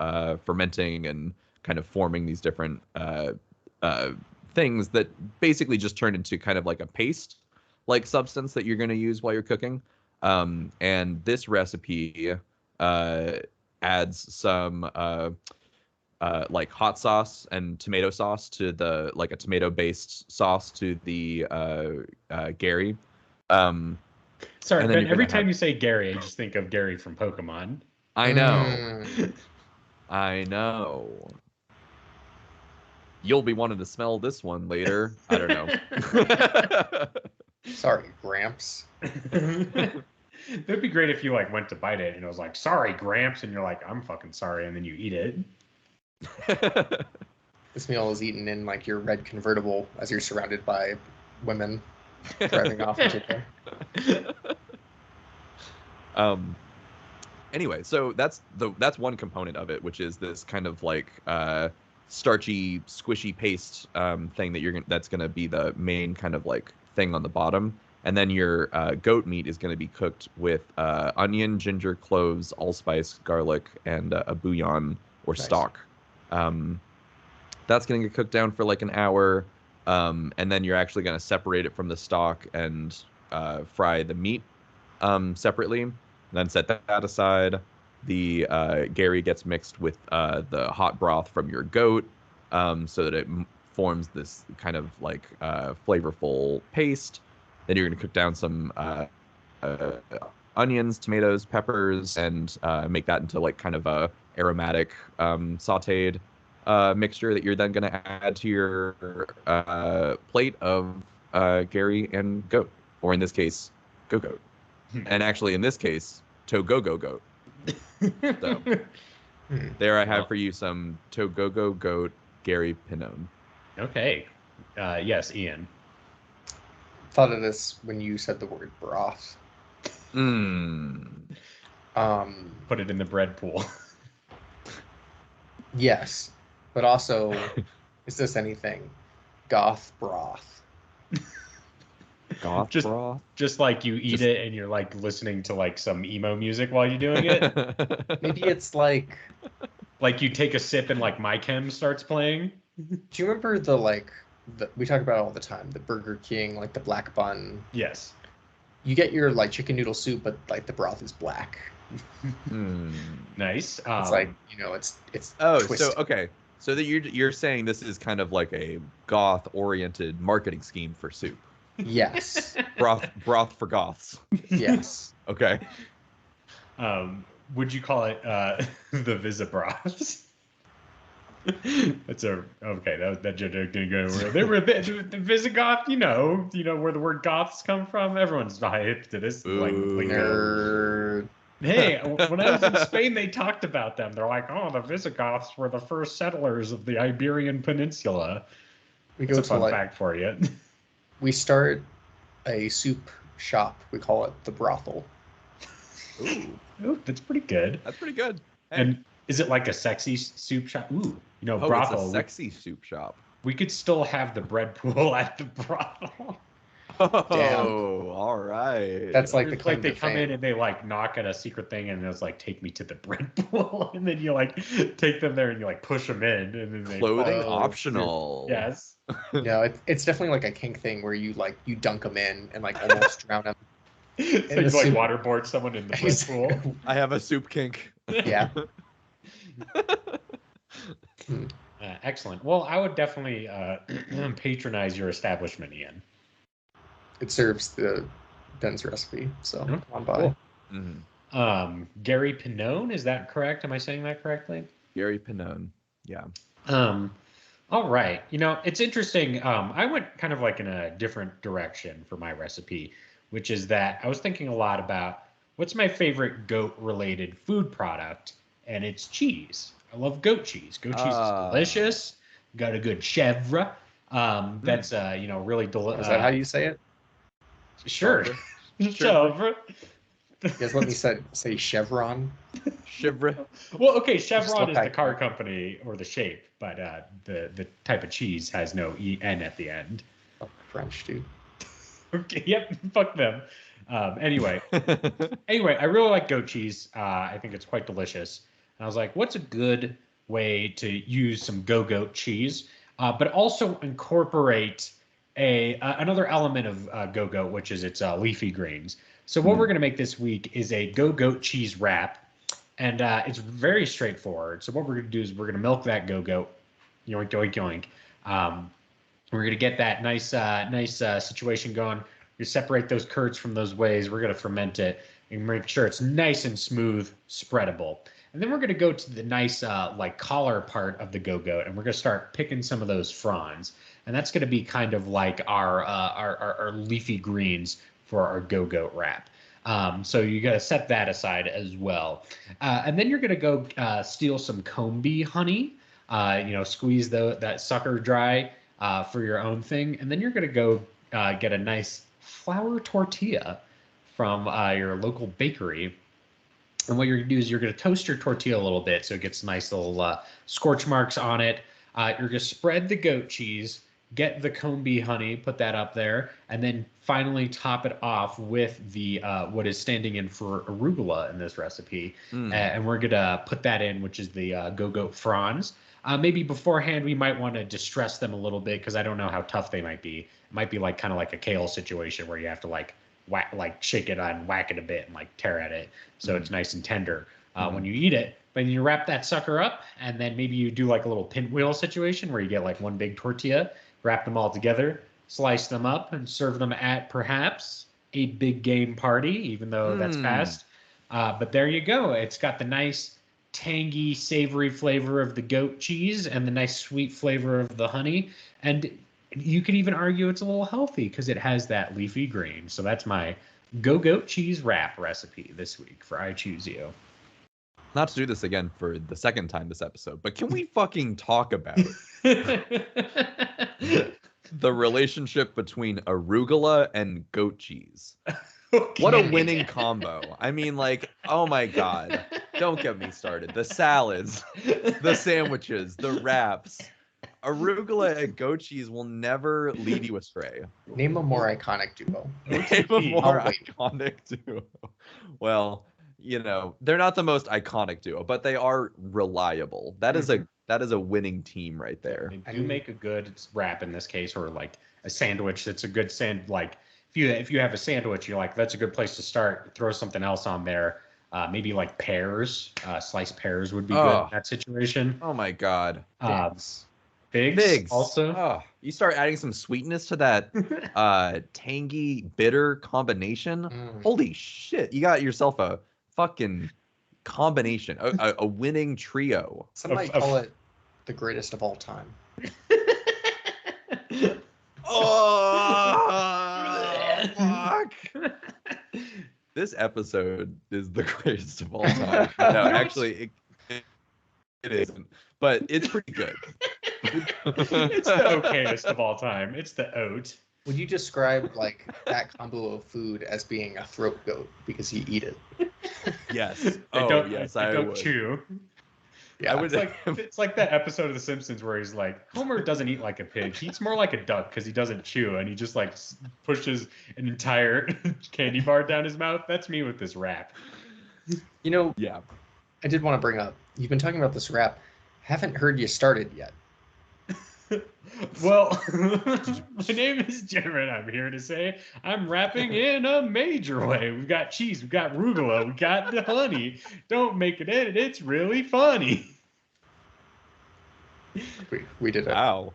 fermenting and kind of forming these different things that basically just turn into kind of like a paste like substance that you're going to use while you're cooking. And this recipe adds some like hot sauce and tomato sauce to the like a tomato based sauce to the gari. Sorry, Ben, every time you say Gary, I just think of Gary from Pokemon. I know. I know. You'll be wanting to smell this one later. I don't know. Sorry, Gramps. It'd be great if you like went to bite it and it was like, sorry, Gramps, and you're like, I'm fucking sorry, and then you eat it. This meal is eaten in like your red convertible as you're surrounded by women driving off into there. Anyway, so that's one component of it, which is this kind of like starchy, squishy paste thing that's gonna be the main kind of like thing on the bottom, and then your goat meat is gonna be cooked with onion, ginger, cloves, allspice, garlic, and a bouillon or stock. That's gonna get cooked down for like an hour, and then you're actually gonna separate it from the stock and fry the meat separately. Then set that aside. The gari gets mixed with the hot broth from your goat, so that it forms this kind of like flavorful paste. Then you're going to cook down some onions, tomatoes, peppers, and make that into like kind of a aromatic sautéed mixture that you're then going to add to your plate of Gary and goat, or in this case, Gogoat. And actually, in this case, Togogo goat. So there I have for you some Togogo goat Gary Pinone. Okay. Yes, Ian. Thought of this when you said the word broth. Put it in the bread pool. Yes, but also, is this anything? Goth broth. Goth broth? Just like you eat it and you're like listening to like some emo music while you're doing it. Maybe it's like you take a sip and like My Chem starts playing. Do you remember we talk about it all the time, the Burger King, like the black bun? Yes. You get your like chicken noodle soup, but like the broth is black. Nice. It's like, it's twisted. So okay. So that you're saying this is kind of like a goth oriented marketing scheme for soup. Yes. broth for goths. Yes. Okay. Would you call it the Visibroths? That's okay. That joke didn't go over. They were the Visigoth. You know where the word goths come from. Everyone's hip to this lingo. Hey, when I was in Spain, they talked about them. They're like, oh, the Visigoths were the first settlers of the Iberian Peninsula. It's a fun fact for you. We start a soup shop. We call it the brothel. Ooh, that's pretty good. That's pretty good. Hey. And is it like a sexy soup shop? Ooh, brothel. It's a sexy soup shop. We could still have the bread pool at the brothel. Oh, damn. All right. That's like it's like they come in and they like knock at a secret thing and it's like, take me to the bread pool, and then you like take them there and you like push them in, and then clothing optional. Yes. No, it's definitely like a kink thing where you dunk them in and like almost drown them. So you like waterboard someone in the bread pool. I have a soup kink. Yeah. Excellent. Well, I would definitely patronize your establishment, Ian. It serves the Ben's recipe, so come on by. Cool. Mm-hmm. Gary Pinone, is that correct? Am I saying that correctly? Gary Pinone, yeah. All right. It's interesting. I went kind of like in a different direction for my recipe, which is that I was thinking a lot about what's my favorite goat-related food product, and it's cheese. I love goat cheese. Goat cheese is delicious. Got a good chèvre. That's really delicious. Is that how you say it? Sure. Chèvre. You guys let me say chevron. Chèvre. Well, okay, Chevron is the car company or the shape, but the type of cheese has no en at the end. Oh, French, dude. Okay, yep, fuck them. Anyway, I really like goat cheese. I think it's quite delicious. And I was like, what's a good way to use some Gogoat cheese, but also incorporate another element of Gogoat, which is its leafy greens. So what we're going to make this week is a Gogoat cheese wrap, and it's very straightforward. So what we're going to do is we're going to milk that Gogoat, yoink, yoink, yoink. We're going to get that nice situation going. You separate those curds from those wheys. We're going to ferment it and make sure it's nice and smooth, spreadable. And then we're going to go to the nice collar part of the Gogoat, and we're going to start picking some of those fronds. And that's going to be kind of like our leafy greens for our Gogoat wrap. So you got to set that aside as well. And then you're going to go steal some comb bee honey, squeeze that sucker dry for your own thing. And then you're going to go get a nice flour tortilla from your local bakery. And what you're going to do is you're going to toast your tortilla a little bit so it gets nice little scorch marks on it. You're going to spread the goat cheese, get the comb bee honey, put that up there, and then finally top it off with the what is standing in for arugula in this recipe. And we're going to put that in, which is the Gogoat fronds. Maybe beforehand we might want to distress them a little bit because I don't know how tough they might be. It might be kind of like a kale situation where you have to shake it and whack it a bit and tear at it so it's nice and tender when you eat it. But then you wrap that sucker up, and then maybe you do a little pinwheel situation where you get one big tortilla, wrap them all together, slice them up, and serve them at perhaps a big game party, even though that's fast. But there you go. It's got the nice tangy, savory flavor of the goat cheese and the nice sweet flavor of the honey. And you could even argue it's a little healthy because it has that leafy green. So that's my Gogoat cheese wrap recipe this week for I Choose You. Not to do this again for the second time this episode, but can we fucking talk about the relationship between arugula and goat cheese? Okay. What a winning combo. I mean, like, oh my God. Don't get me started. The salads, the sandwiches, the wraps. Arugula and goat cheese will never lead you astray. Name a more iconic duo. Name a more iconic duo. Well, you know, they're not the most iconic duo, but they are reliable. That is a winning team right there. They do make a good wrap in this case, or like a sandwich. That's a good like if you have a sandwich, you're like, that's a good place to start. Throw something else on there. Maybe like pears, sliced pears would be good in that situation. Oh my God. Figs also. Oh, you start adding some sweetness to that tangy, bitter combination. Holy shit. You got yourself a fucking combination, a winning trio. Some might call it the greatest of all time. Oh, fuck. This episode is the greatest of all time. No, actually, it isn't, but it's pretty good. It's the okayest of all time. It's the oat. Would you describe like that combo of food as being a throat goat because you eat it? Yes. I don't would. chew. Yeah, it's like that episode of The Simpsons where he's like, Homer doesn't eat like a pig. He eats more like a duck because he doesn't chew, and he just like pushes an entire candy bar down his mouth. That's me with this wrap. You know, yeah. I did want to bring up, you've been talking about this wrap. Haven't heard you started yet. Well, my name is Jim, and I'm here to say I'm rapping in a major way. We've got cheese, we've got arugula, we've got the honey. Don't make it edit, it's really funny. We did it. Wow.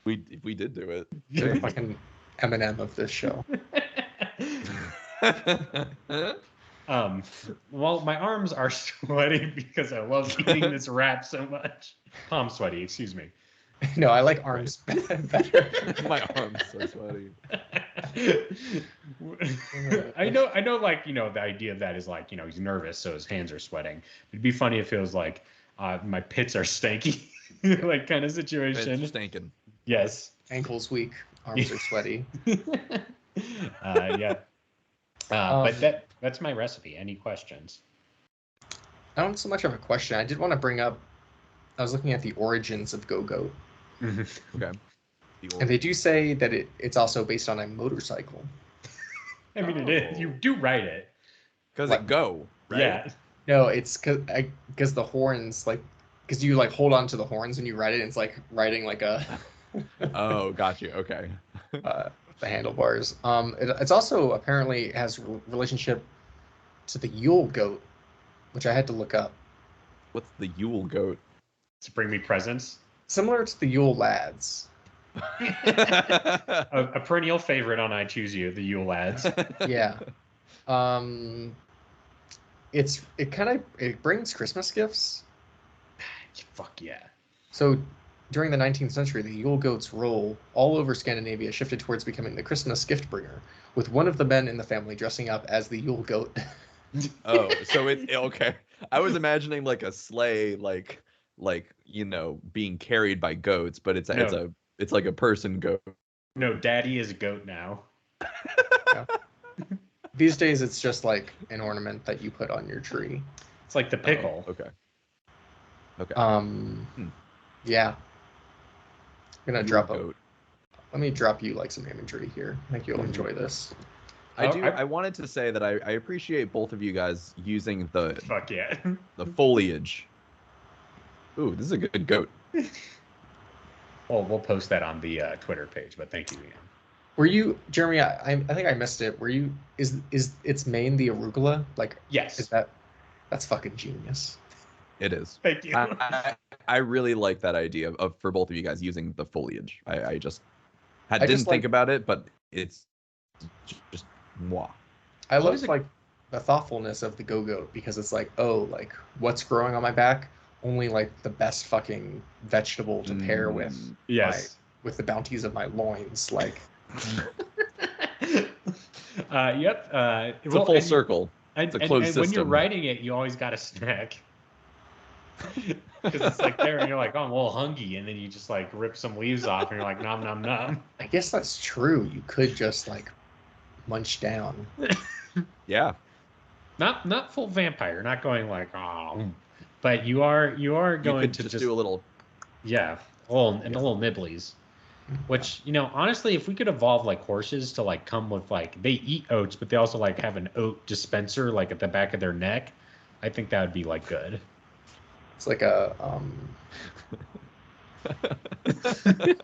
We did do it. You're fucking Eminem of this show. Well, my arms are sweaty because I love eating this wrap so much. Palm sweaty, excuse me. No, I like arms better. My arms so sweaty. I know, like, you know, the idea of that is like, you know, he's nervous, so his hands are sweating. It'd be funny if it was like, my pits are stanky, like kind of situation. Pits stinking. Yes. Ankles weak, arms are sweaty. Yeah. But that's my recipe. Any questions? I don't so much have a question. I did want to bring up, I was looking at the origins of Gogoat. Okay. And they do say that it's also based on a motorcycle. I mean, it is. You do write it. Because it go, right? Yeah. No, it's because the horns, like, because you like hold on to the horns when you ride it, and it's like riding like a... Oh, got you. Okay. The handlebars. It's also apparently has relationship to the Yule goat, which I had to look up. What's the Yule goat? To bring me presents. Similar to the Yule lads. a perennial favorite on I Choose You, the Yule lads. Yeah. It brings Christmas gifts. Fuck yeah. So during the 19th century, the Yule goat's role all over Scandinavia shifted towards becoming the Christmas gift bringer, with one of the men in the family dressing up as the Yule goat. Oh, so okay. I was imagining like a sleigh, like you know, being carried by goats, but it's like a person goat. No, Daddy is a goat now. Yeah. These days, it's just like an ornament that you put on your tree. It's like the pickle. Oh, okay. Yeah. I'm gonna drop a. Let me drop you like some imagery here. I think you'll enjoy this. I wanted to say that I appreciate both of you guys using the fuck yeah the foliage. Ooh, this is a good goat. Well, we'll post that on the Twitter page, but thank you, Ian. Were you, Jeremy? I think I missed it. Were you? Is its main the arugula? Like, yes. That's fucking genius. It is. Thank you. I really like that idea of for both of you guys using the foliage. I didn't think about it, but it's just Mwah. I love like the thoughtfulness of the Gogoat because it's like, oh, like what's growing on my back? Only like the best fucking vegetable to pair with yes, with the bounties of my loins. Like, yep. It's a full circle. It's a closed system. When you're writing it, you always got a snack. Because it's like there, and you're like, oh, I'm a little hungry, and then you just like rip some leaves off, and you're like, nom nom nom. I guess that's true. You could just like munch down. Yeah. Not full vampire, not going like, oh, but you are going to just do a little. Yeah, a little nibblies. Which, you know, honestly, if we could evolve like horses to like come with like, they eat oats, but they also like have an oat dispenser like at the back of their neck, I think that would be like good. It's like a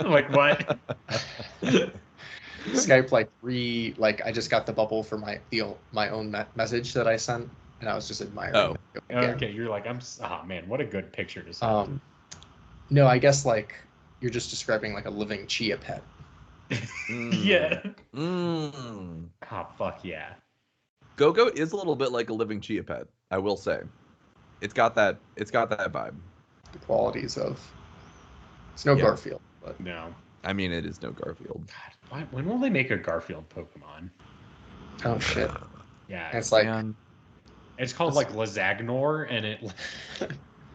like what? Skype like I just got the bubble for my own message that I sent, and I was just admiring. Oh, okay. You're like, oh man, what a good picture to send. No, I guess like you're just describing like a living chia pet. Yeah. Oh fuck yeah. Gogoat is a little bit like a living chia pet, I will say. It's got that vibe. The qualities of it's no Garfield, but no. I mean, it is no Garfield. God, when will they make a Garfield Pokemon? Oh shit. Yeah. And it's like it's called like Lazagnor, and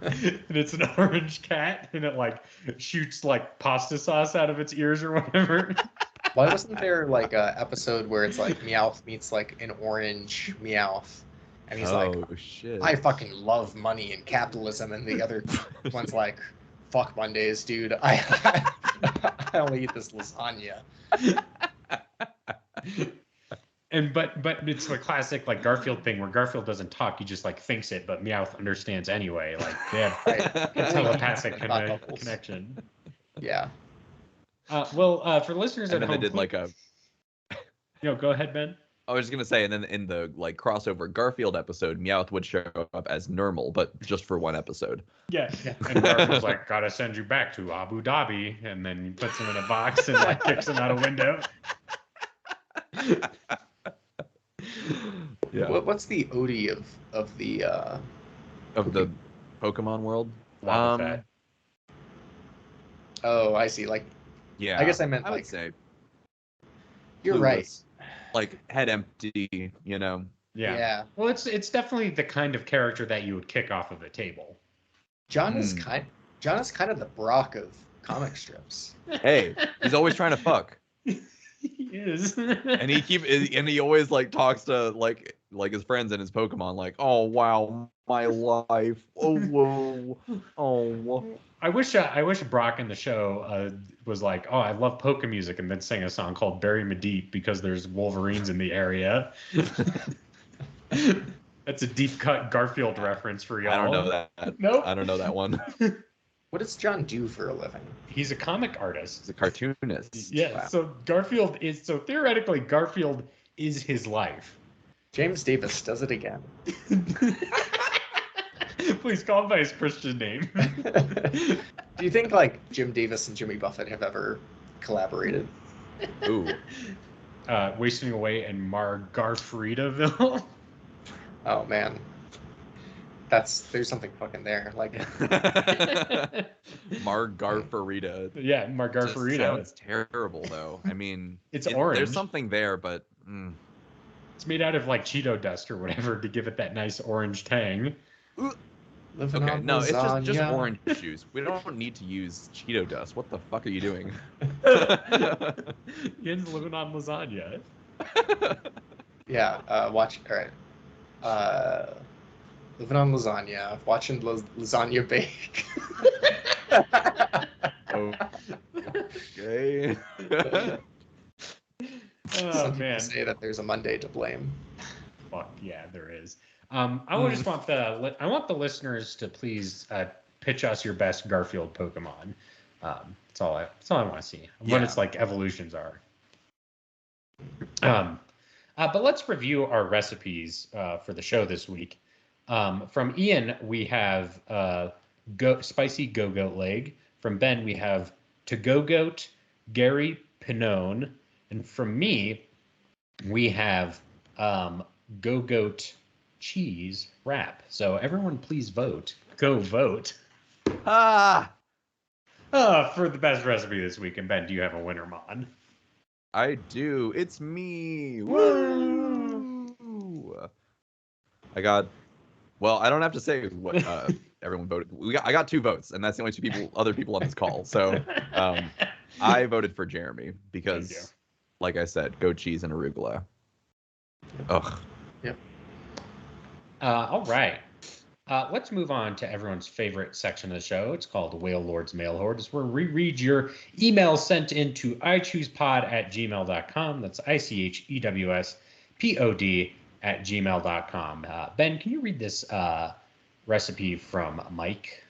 and it's an orange cat, and it like shoots like pasta sauce out of its ears or whatever. Why wasn't there like a episode where it's like Meowth meets like an orange Meowth, and he's like, shit. I fucking love money and capitalism, and the other one's like, fuck Mondays, dude. I only eat this lasagna. And but it's the classic like Garfield thing where Garfield doesn't talk, he just like thinks it, but Meowth understands anyway. Like they have a telepathic connection. Yeah. For listeners at home, they did like a. Go ahead, Ben. I was just gonna say, and then in the like crossover Garfield episode, Meowth would show up as normal, but just for one episode. Yeah. And Garfield's like, gotta send you back to Abu Dhabi, and then he puts him in a box and like kicks him out a window. Yeah. What's the Odie of the the Pokemon world? Oh, I see. Like, yeah. I guess I meant I like. Would say you're clueless. right. Like head empty, you know. Yeah. Well, it's definitely the kind of character that you would kick off of a table. John is kind of the Brock of comic strips. Hey, he's always trying to fuck. He is. And he always like talks to like his friends and his Pokemon like, oh wow, my life. Oh whoa. Oh. I wish Brock in the show was like, oh, I love polka music, and then sang a song called "Bury Me Deep" because there's Wolverines in the area. That's a deep cut Garfield reference for y'all. I don't know that. Nope. I don't know that one. What does John do for a living? He's a comic artist. He's a cartoonist. Yeah. Wow. So theoretically Garfield is his life. James Davis does it again. Please call him by his Christian name. Do you think like Jim Davis and Jimmy Buffett have ever collaborated? Ooh. Wasting Away in Margarfridaville. Oh man. There's something fucking there. Like Margarfarita. Yeah, Margarfarita. Sounds terrible though. I mean, it's orange. There's something there, but it's made out of like Cheeto dust or whatever to give it that nice orange tang. Okay, no, it's just orange juice. We don't need to use Cheeto dust. What the fuck are you doing? Ian's living on lasagna. Yeah, all right. Living on lasagna, watching lasagna bake. Okay. Some people say that there's a Monday to blame. Fuck yeah, there is. I just want the listeners to please pitch us your best Garfield Pokemon. That's all I want to see. What its like evolutions are. But let's review our recipes for the show this week. From Ian, we have spicy Gogoat leg. From Ben, we have to Gogoat, Gary Pinone, and from me, we have Gogoat cheese wrap. So everyone please vote. Go vote. For the best recipe this week. And Ben, do you have a winner, Mon? I do. It's me. Woo! Well, I don't have to say what everyone voted. I got 2 votes, and that's the only other people on this call. So I voted for Jeremy because, like I said, goat cheese and arugula. Ugh. Yep. All right. Let's move on to everyone's favorite section of the show. It's called Whale Lord's Mail Horde. It's where we read your emails sent in to ichoosepod@gmail.com. That's ichewspod@gmail.com. Ben, can you read this recipe from Mike?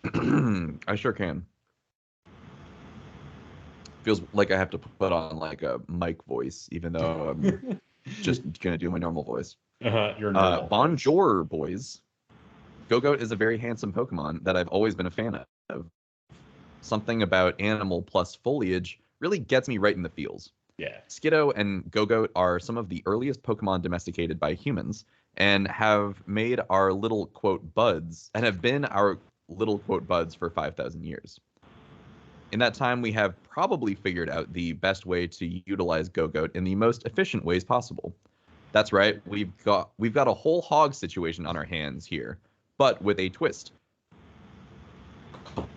I sure can. Feels like I have to put on like a Mike voice, even though I'm just gonna do my normal voice. Your normal Bonjour, boys. Gogoat is a very handsome Pokemon that I've always been a fan of. Something about animal plus foliage really gets me right in the feels. Yeah. Skiddo and Gogoat are some of the earliest Pokemon domesticated by humans and have made our little quote buds and have been our little quote buds for 5,000 years. In that time, we have probably figured out the best way to utilize Gogoat in the most efficient ways possible. That's right, we've got a whole hog situation on our hands here, but with a twist.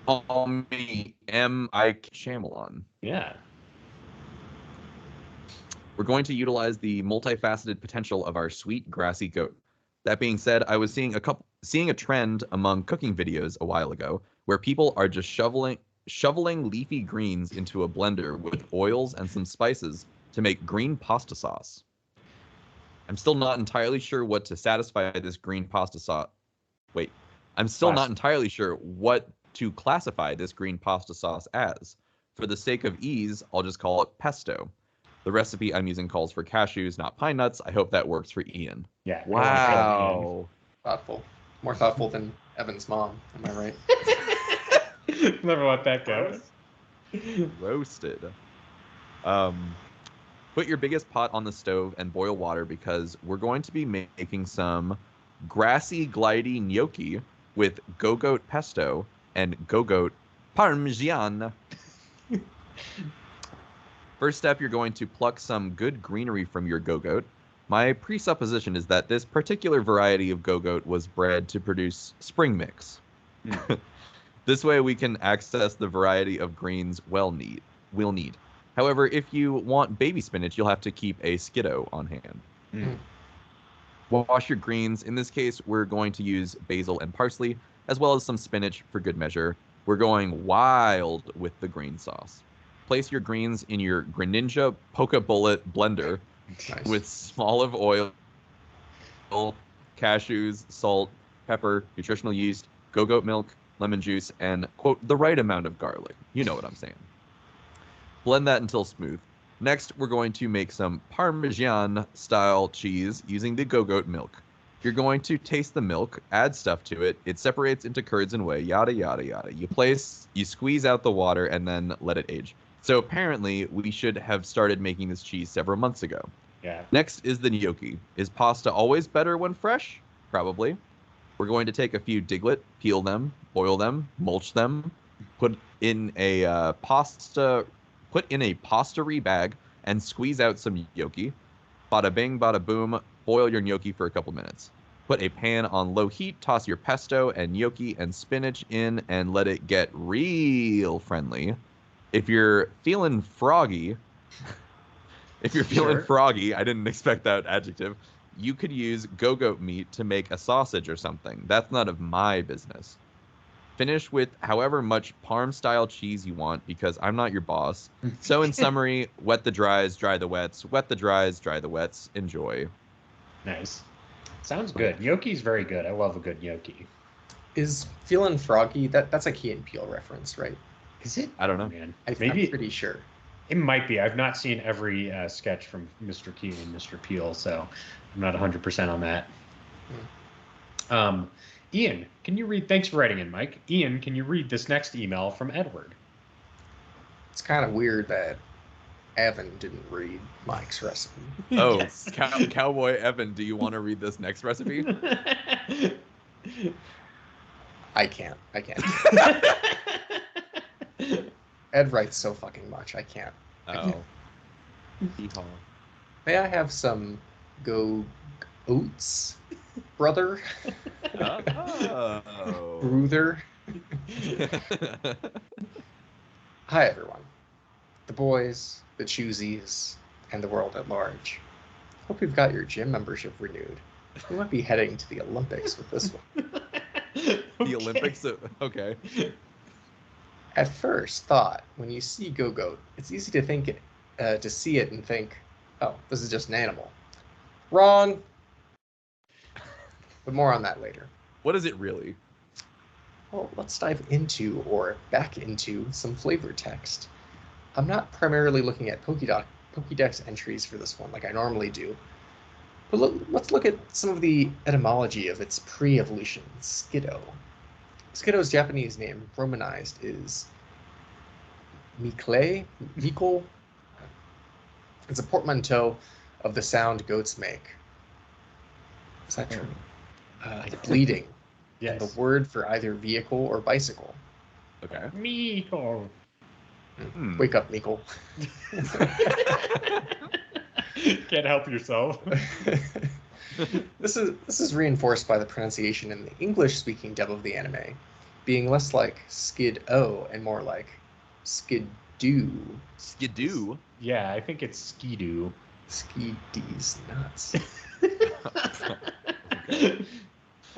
Call me M. Ike Shyamalan. Yeah. We're going to utilize the multifaceted potential of our sweet grassy goat. That being said, I was seeing a trend among cooking videos a while ago where people are just shoveling leafy greens into a blender with oils and some spices to make green pasta sauce. I'm still not entirely sure what to satisfy this green pasta sauce. Wait, I'm still not entirely sure what to classify this green pasta sauce as. For the sake of ease, I'll just call it pesto. The recipe I'm using calls for cashews, not pine nuts. I hope that works for Ian. Yeah. Wow. Thoughtful. More thoughtful than Evan's mom. Am I right? Never let that go. Roasted. Put your biggest pot on the stove and boil water because we're going to be making some grassy glidey gnocchi with Gogoat pesto and Gogoat parmesan. First step, you're going to pluck some good greenery from your Gogoat. My presupposition is that this particular variety of Gogoat was bred to produce spring mix. This way we can access the variety of greens we'll need. However, if you want baby spinach, you'll have to keep a Skiddo on hand. Wash your greens. In this case, we're going to use basil and parsley, as well as some spinach for good measure. We're going wild with the green sauce. Place your greens in your Greninja Pokebullet blender with some olive oil, cashews, salt, pepper, nutritional yeast, Gogoat milk, lemon juice, and, quote, the right amount of garlic. You know what I'm saying. Blend that until smooth. Next, we're going to make some Parmesan-style cheese using the Gogoat milk. You're going to taste the milk, add stuff to it. It separates into curds and whey, yada, yada, yada. You squeeze out the water, and then let it age. So apparently, we should have started making this cheese several months ago. Yeah. Next is the gnocchi. Is pasta always better when fresh? Probably. We're going to take a few Diglett, peel them, boil them, mulch them, put in a pasta-y bag, and squeeze out some gnocchi. Bada bing, bada boom, boil your gnocchi for a couple minutes. Put a pan on low heat, toss your pesto and gnocchi and spinach in, and let it get real friendly. If you're feeling froggy, I didn't expect that adjective, you could use Gogoat meat to make a sausage or something. That's none of my business. Finish with however much Parm-style cheese you want, because I'm not your boss. So in summary, wet the dries, dry the wets. Wet the dries, dry the wets. Enjoy. Nice. Sounds good. Gnocchi's very good. I love a good gnocchi. Is feeling froggy, that's a Key and Peele reference, right? Is it? I don't know. Man. I'm pretty sure. It might be. I've not seen every sketch from Mr. Key and Mr. Peele, so I'm not 100% on that. Ian, can you read? Thanks for writing in, Mike. Ian, can you read this next email from Edward? It's kind of weird that Evan didn't read Mike's recipe. Oh, Yes. Cowboy Evan, do you want to read this next recipe? I can't. Ed writes so fucking much. I can't. Oh. Hee-haw. May I have some Gogoats, brother? Oh. Brother? Hi, everyone. The boys, the choosies, and the world at large. Hope you've got your gym membership renewed. We might be heading to the Olympics with this one. The Olympics? Okay. At first thought, when you see Gogoat, it's easy to think to see it and think, oh, this is just an animal. Wrong. But more on that later. What is it really? Well, let's dive into, or back into, some flavor text. I'm not primarily looking at Pokédex entries for this one like I normally do, but let's look at some of the etymology of its pre-evolution, Skiddo. Skiddo's Japanese name, romanized, is Mikle. It's a portmanteau of the sound goats make. Is that true? Bleeding. Yes. And the word for either vehicle or bicycle. Okay. Meeko. Wake up, Mikle. Can't help yourself. This is reinforced by the pronunciation in the English-speaking dub of the anime, being less like Skid-O and more like Skidoo. Skidoo? Yeah, I think it's Skidoo. Skidee's nuts. Okay.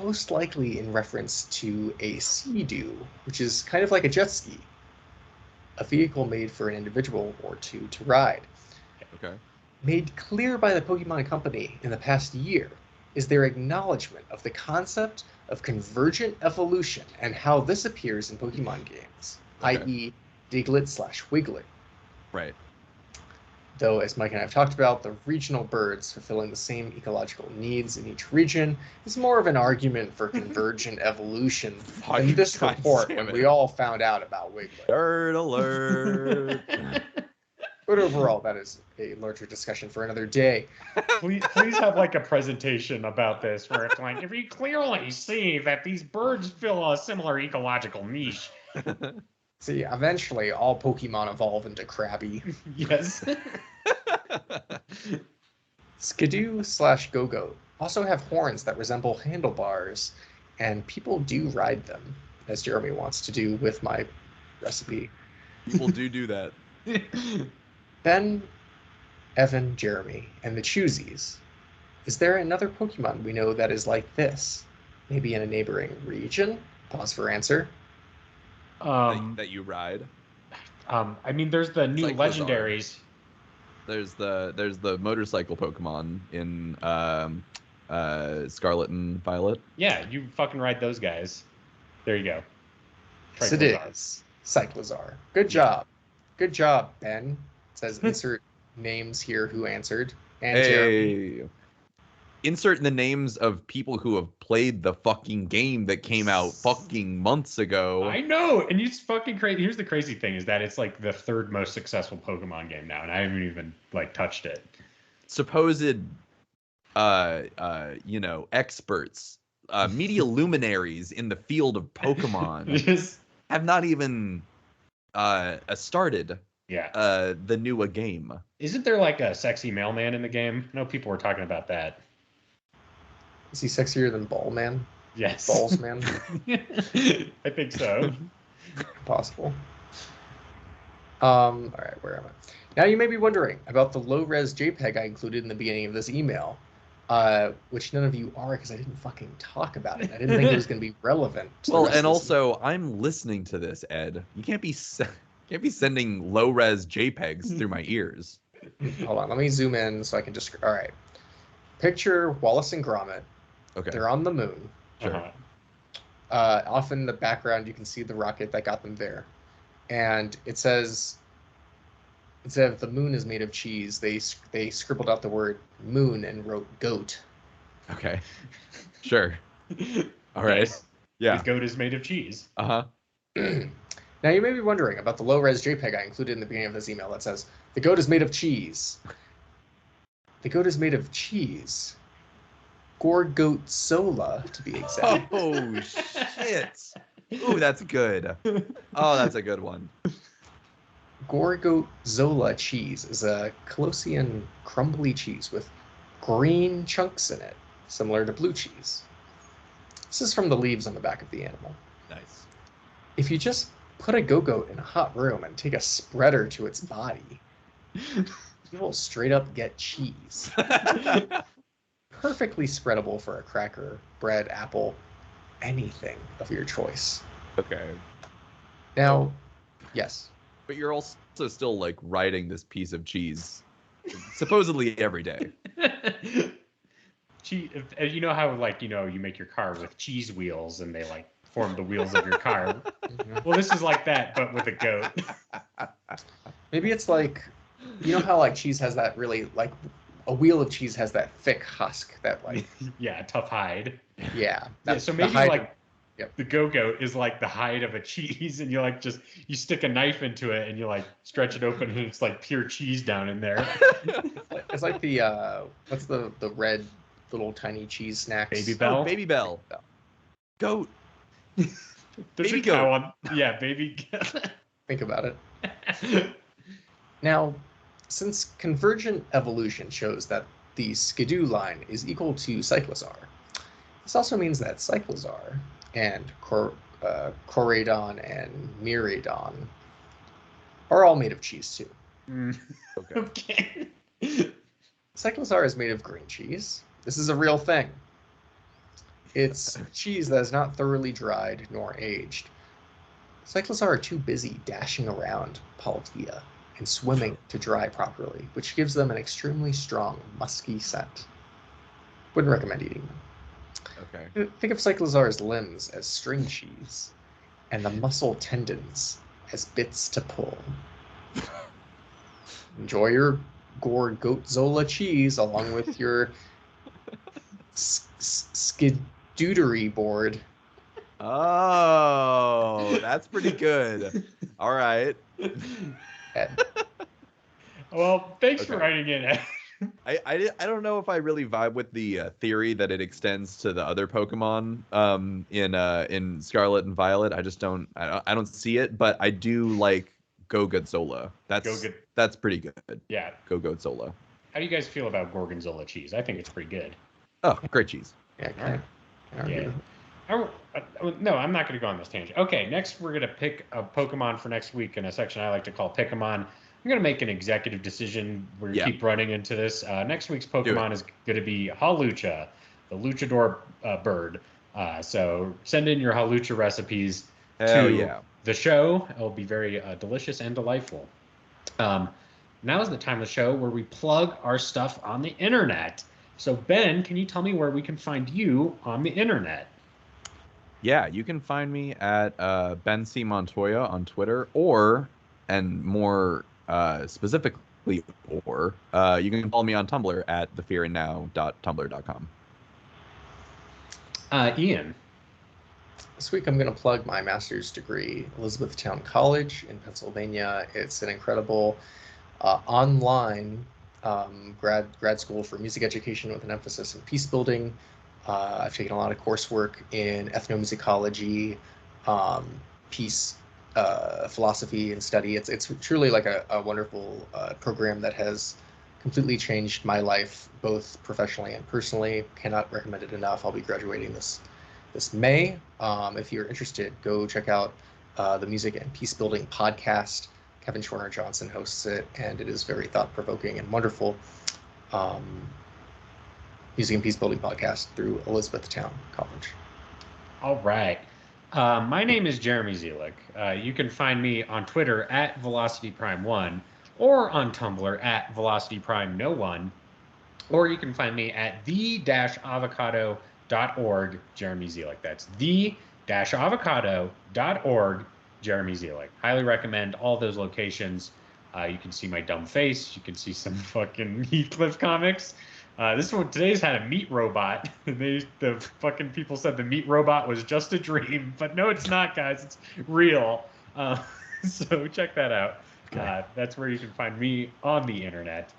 Most likely in reference to a sea-doo, which is kind of like a jet ski, a vehicle made for an individual or two to ride. Okay. Made clear by the Pokemon Company in the past year is their acknowledgement of the concept of convergent evolution and how this appears in Pokemon games, Okay. i.e. Diglett/Wiglett. Right. Though, as Mike and I have talked about, the regional birds fulfilling the same ecological needs in each region is more of an argument for convergent evolution than this God report damn when it. we all found out about Wiglett. Nerd alert. But overall, that is a larger discussion for another day. Please have like a presentation about this where it's like, if you clearly see that these birds fill a similar ecological niche. See, eventually all Pokemon evolve into Krabby. Yes. Skidoo/Gogoat also have horns that resemble handlebars, and people do ride them, as Jeremy wants to do with my recipe. People do that. Ben, Evan, Jeremy, and the Choosies. Is there another Pokemon we know that is like this? Maybe in a neighboring region? Pause for answer. That you ride. I mean, there's the new Cyclizar. legendaries. There's the motorcycle Pokemon in Scarlet and Violet. Yeah, you fucking ride those guys. There you go. Yes, it is. Cyclizar. Good job. Good job, Ben. It says insert names here who answered. And Jeremy. Insert the names of people who have played the fucking game that came out fucking months ago. I know, and it's fucking crazy. Here's the crazy thing: is that it's like the third most successful Pokemon game now, and I haven't even like touched it. Supposed, experts, media luminaries in the field of Pokemon have not even started. Yeah. The new game. Isn't there like a sexy mailman in the game? I know people were talking about that. Is he sexier than Ball Man? Yes. Balls Man? I think so. Possible. All right, where am I? Now you may be wondering about the low-res JPEG I included in the beginning of this email, which none of you are because I didn't fucking talk about it. I didn't think it was going to be relevant. Well, and also I'm listening to this, Ed. You can't be sending low-res JPEGs through my ears. Hold on, let me zoom in so I can just. All right, picture Wallace and Gromit. Okay. They're on the moon. Sure. Off in the background, you can see the rocket that got them there, and it says instead of the moon is made of cheese, they scribbled out the word moon and wrote goat. Okay. Sure. All right. Yes. Yeah. The goat is made of cheese. Uh-huh. Now you may be wondering about the low-res JPEG I included in the beginning of this email that says, the goat is made of cheese. The goat is made of cheese. Gorgonzola, to be exact. Oh, shit. Ooh, that's good. Oh, that's a good one. Gorgonzola cheese is a Colossian crumbly cheese with green chunks in it, similar to blue cheese. This is from the leaves on the back of the animal. Nice. If you just put a Gogoat in a hot room and take a spreader to its body, you will straight up get cheese. Perfectly spreadable for a cracker, bread, apple, anything of your choice. Okay. Now, yes. But you're also still like riding this piece of cheese supposedly every day. You know how you make your car with cheese wheels and they like form the wheels of your car. Well, this is like that, but with a goat. Maybe it's like, you know how like cheese has that really like a wheel of cheese has that thick husk that like yeah, tough hide. Yeah. So maybe like the Gogoat is like the hide of a cheese, and you stick a knife into it and you like stretch it open and it's like pure cheese down in there. It's like the what's the red little tiny cheese snacks? Baby Bell. Oh, Baby Bell. Goat. There's baby a cow goat. on. Yeah, baby. Think about it. Now, since convergent evolution shows that the Skidoo line is equal to Cyclozar, this also means that Cyclozar and Coradon and Miraidon are all made of cheese too. Okay. Cyclozar is made of green cheese. This is a real thing. It's cheese that is not thoroughly dried nor aged. Cyclozar are too busy dashing around Paldea and swimming to dry properly, which gives them an extremely strong, musky scent. Wouldn't recommend eating them. Okay. Think of Cyclozar's limbs as string cheese, and the muscle tendons as bits to pull. Enjoy your Gorgonzola cheese along with your skidootery board. Oh, that's pretty good. All right. Well, thanks for writing in. I don't know if I really vibe with the theory that it extends to the other Pokemon in Scarlet and Violet. I just don't see it, but I do like Gogoatzola. That's pretty good. Yeah. Gogoatzola. How do you guys feel about Gorgonzola cheese? I think it's pretty good. Oh, great cheese. Yeah. No, I'm not going to go on this tangent. Okay, next we're going to pick a Pokemon for next week in a section I like to call Pick-a-Mon. I'm going to make an executive decision. We're going to keep running into this. Next week's Pokemon is going to be Hawlucha, the luchador bird. So send in your Hawlucha recipes to the show. It'll be very delicious and delightful. Now is the time of the show where we plug our stuff on the internet. So Ben, can you tell me where we can find you on the internet? Yeah, you can find me at Ben C. Montoya on Twitter, and more specifically, you can follow me on Tumblr at thefearandnow.tumblr.com. Ian. This week I'm going to plug my master's degree, Elizabethtown College in Pennsylvania. It's an incredible online grad school for music education with an emphasis in peace building. I've taken a lot of coursework in ethnomusicology, peace philosophy and study. It's truly like a wonderful program that has completely changed my life, both professionally and personally. Cannot recommend it enough. I'll be graduating this May. If you're interested, go check out the Music and Peace Building podcast. Kevin Schwerner Johnson hosts it, and it is very thought-provoking and wonderful. Music and Peace Building podcast through Elizabethtown College. All right. My name is Jeremy Zielik. You can find me on Twitter at VelocityPrime1 or on Tumblr at VelocityPrime1, or you can find me at the-avocado.org, Jeremy Zielik. That's the-avocado.org, Jeremy Zielik. Highly recommend all those locations. You can see my dumb face. You can see some fucking Heathcliff comics. This one today's had a meat robot. The fucking people said the meat robot was just a dream, but no, it's not, guys. It's real. So check that out. That's where you can find me on the internet.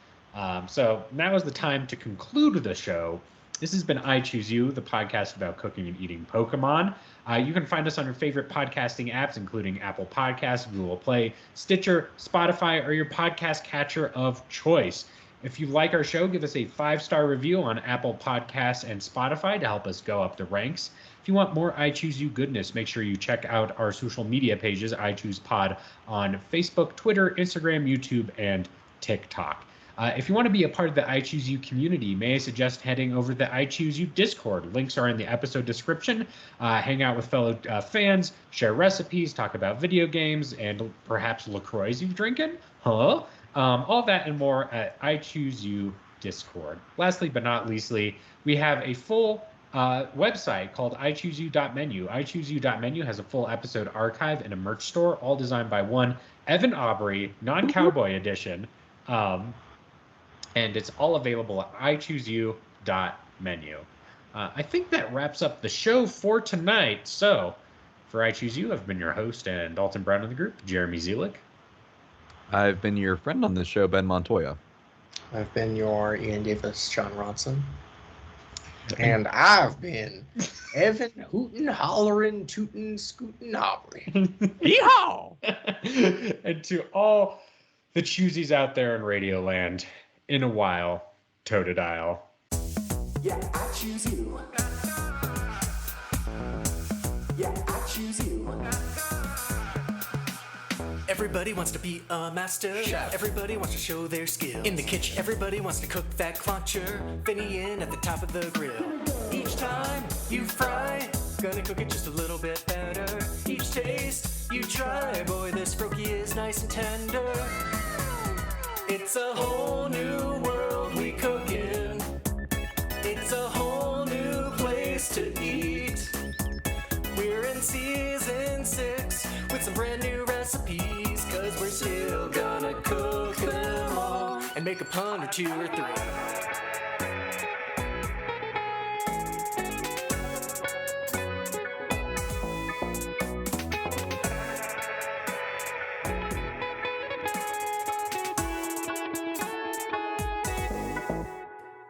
So now is the time to conclude the show. This has been I Choose You, the podcast about cooking and eating Pokemon. You can find us on your favorite podcasting apps, including Apple Podcasts, Google Play, Stitcher, Spotify, or your podcast catcher of choice. If you like our show, give us a 5-star review on Apple Podcasts and Spotify to help us go up the ranks. If you want more I Choose You goodness, make sure you check out our social media pages, I Choose Pod, on Facebook, Twitter, Instagram, YouTube, and TikTok. If you want to be a part of the I Choose You community, may I suggest heading over to the I Choose You Discord. Links are in the episode description. Hang out with fellow fans, share recipes, talk about video games, and perhaps LaCroix you've drinking. Hello? All that and more at I Choose You Discord. Lastly but not leastly, we have a full website called ichooseyou.menu. ichooseyou.menu has a full episode archive and a merch store, all designed by one Evan Aubrey, non-cowboy edition. And it's all available at ichooseyou.menu. I think that wraps up the show for tonight. So, for I Choose You, I've been your host and Dalton Brown of the group, Jeremy Zielik. I've been your friend on this show, Ben Montoya. I've been your Ian Davis, John Ronson. And I've been Evan Hootin' Hollerin' Tootin' Scootin' Aubrey. Yeehaw! And to all the choosies out there in Radio Land, in a while, Totodile. Yeah, I choose you. Yeah, I choose you. Everybody wants to be a master chef. Everybody wants to show their skill in the kitchen. Everybody wants to cook that cluncher, Finian at the top of the grill. Each time you fry, gonna cook it just a little bit better. Each taste you try, boy, this frokie is nice and tender. It's a whole new world we cook in. It's a whole new place to eat. We're in season 6 with some brand new recipes, 'cause we're still gonna cook them all and make a pun or 2 or 3.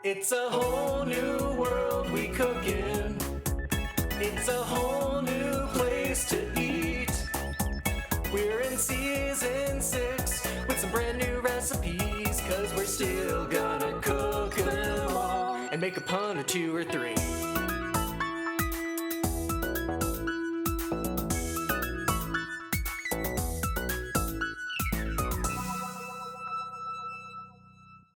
It's a whole new world we cook in. It's a whole new place to eat. We're in season 6 with some brand new recipes, 'cause we're still gonna cook them all and make a pun or 2 or 3.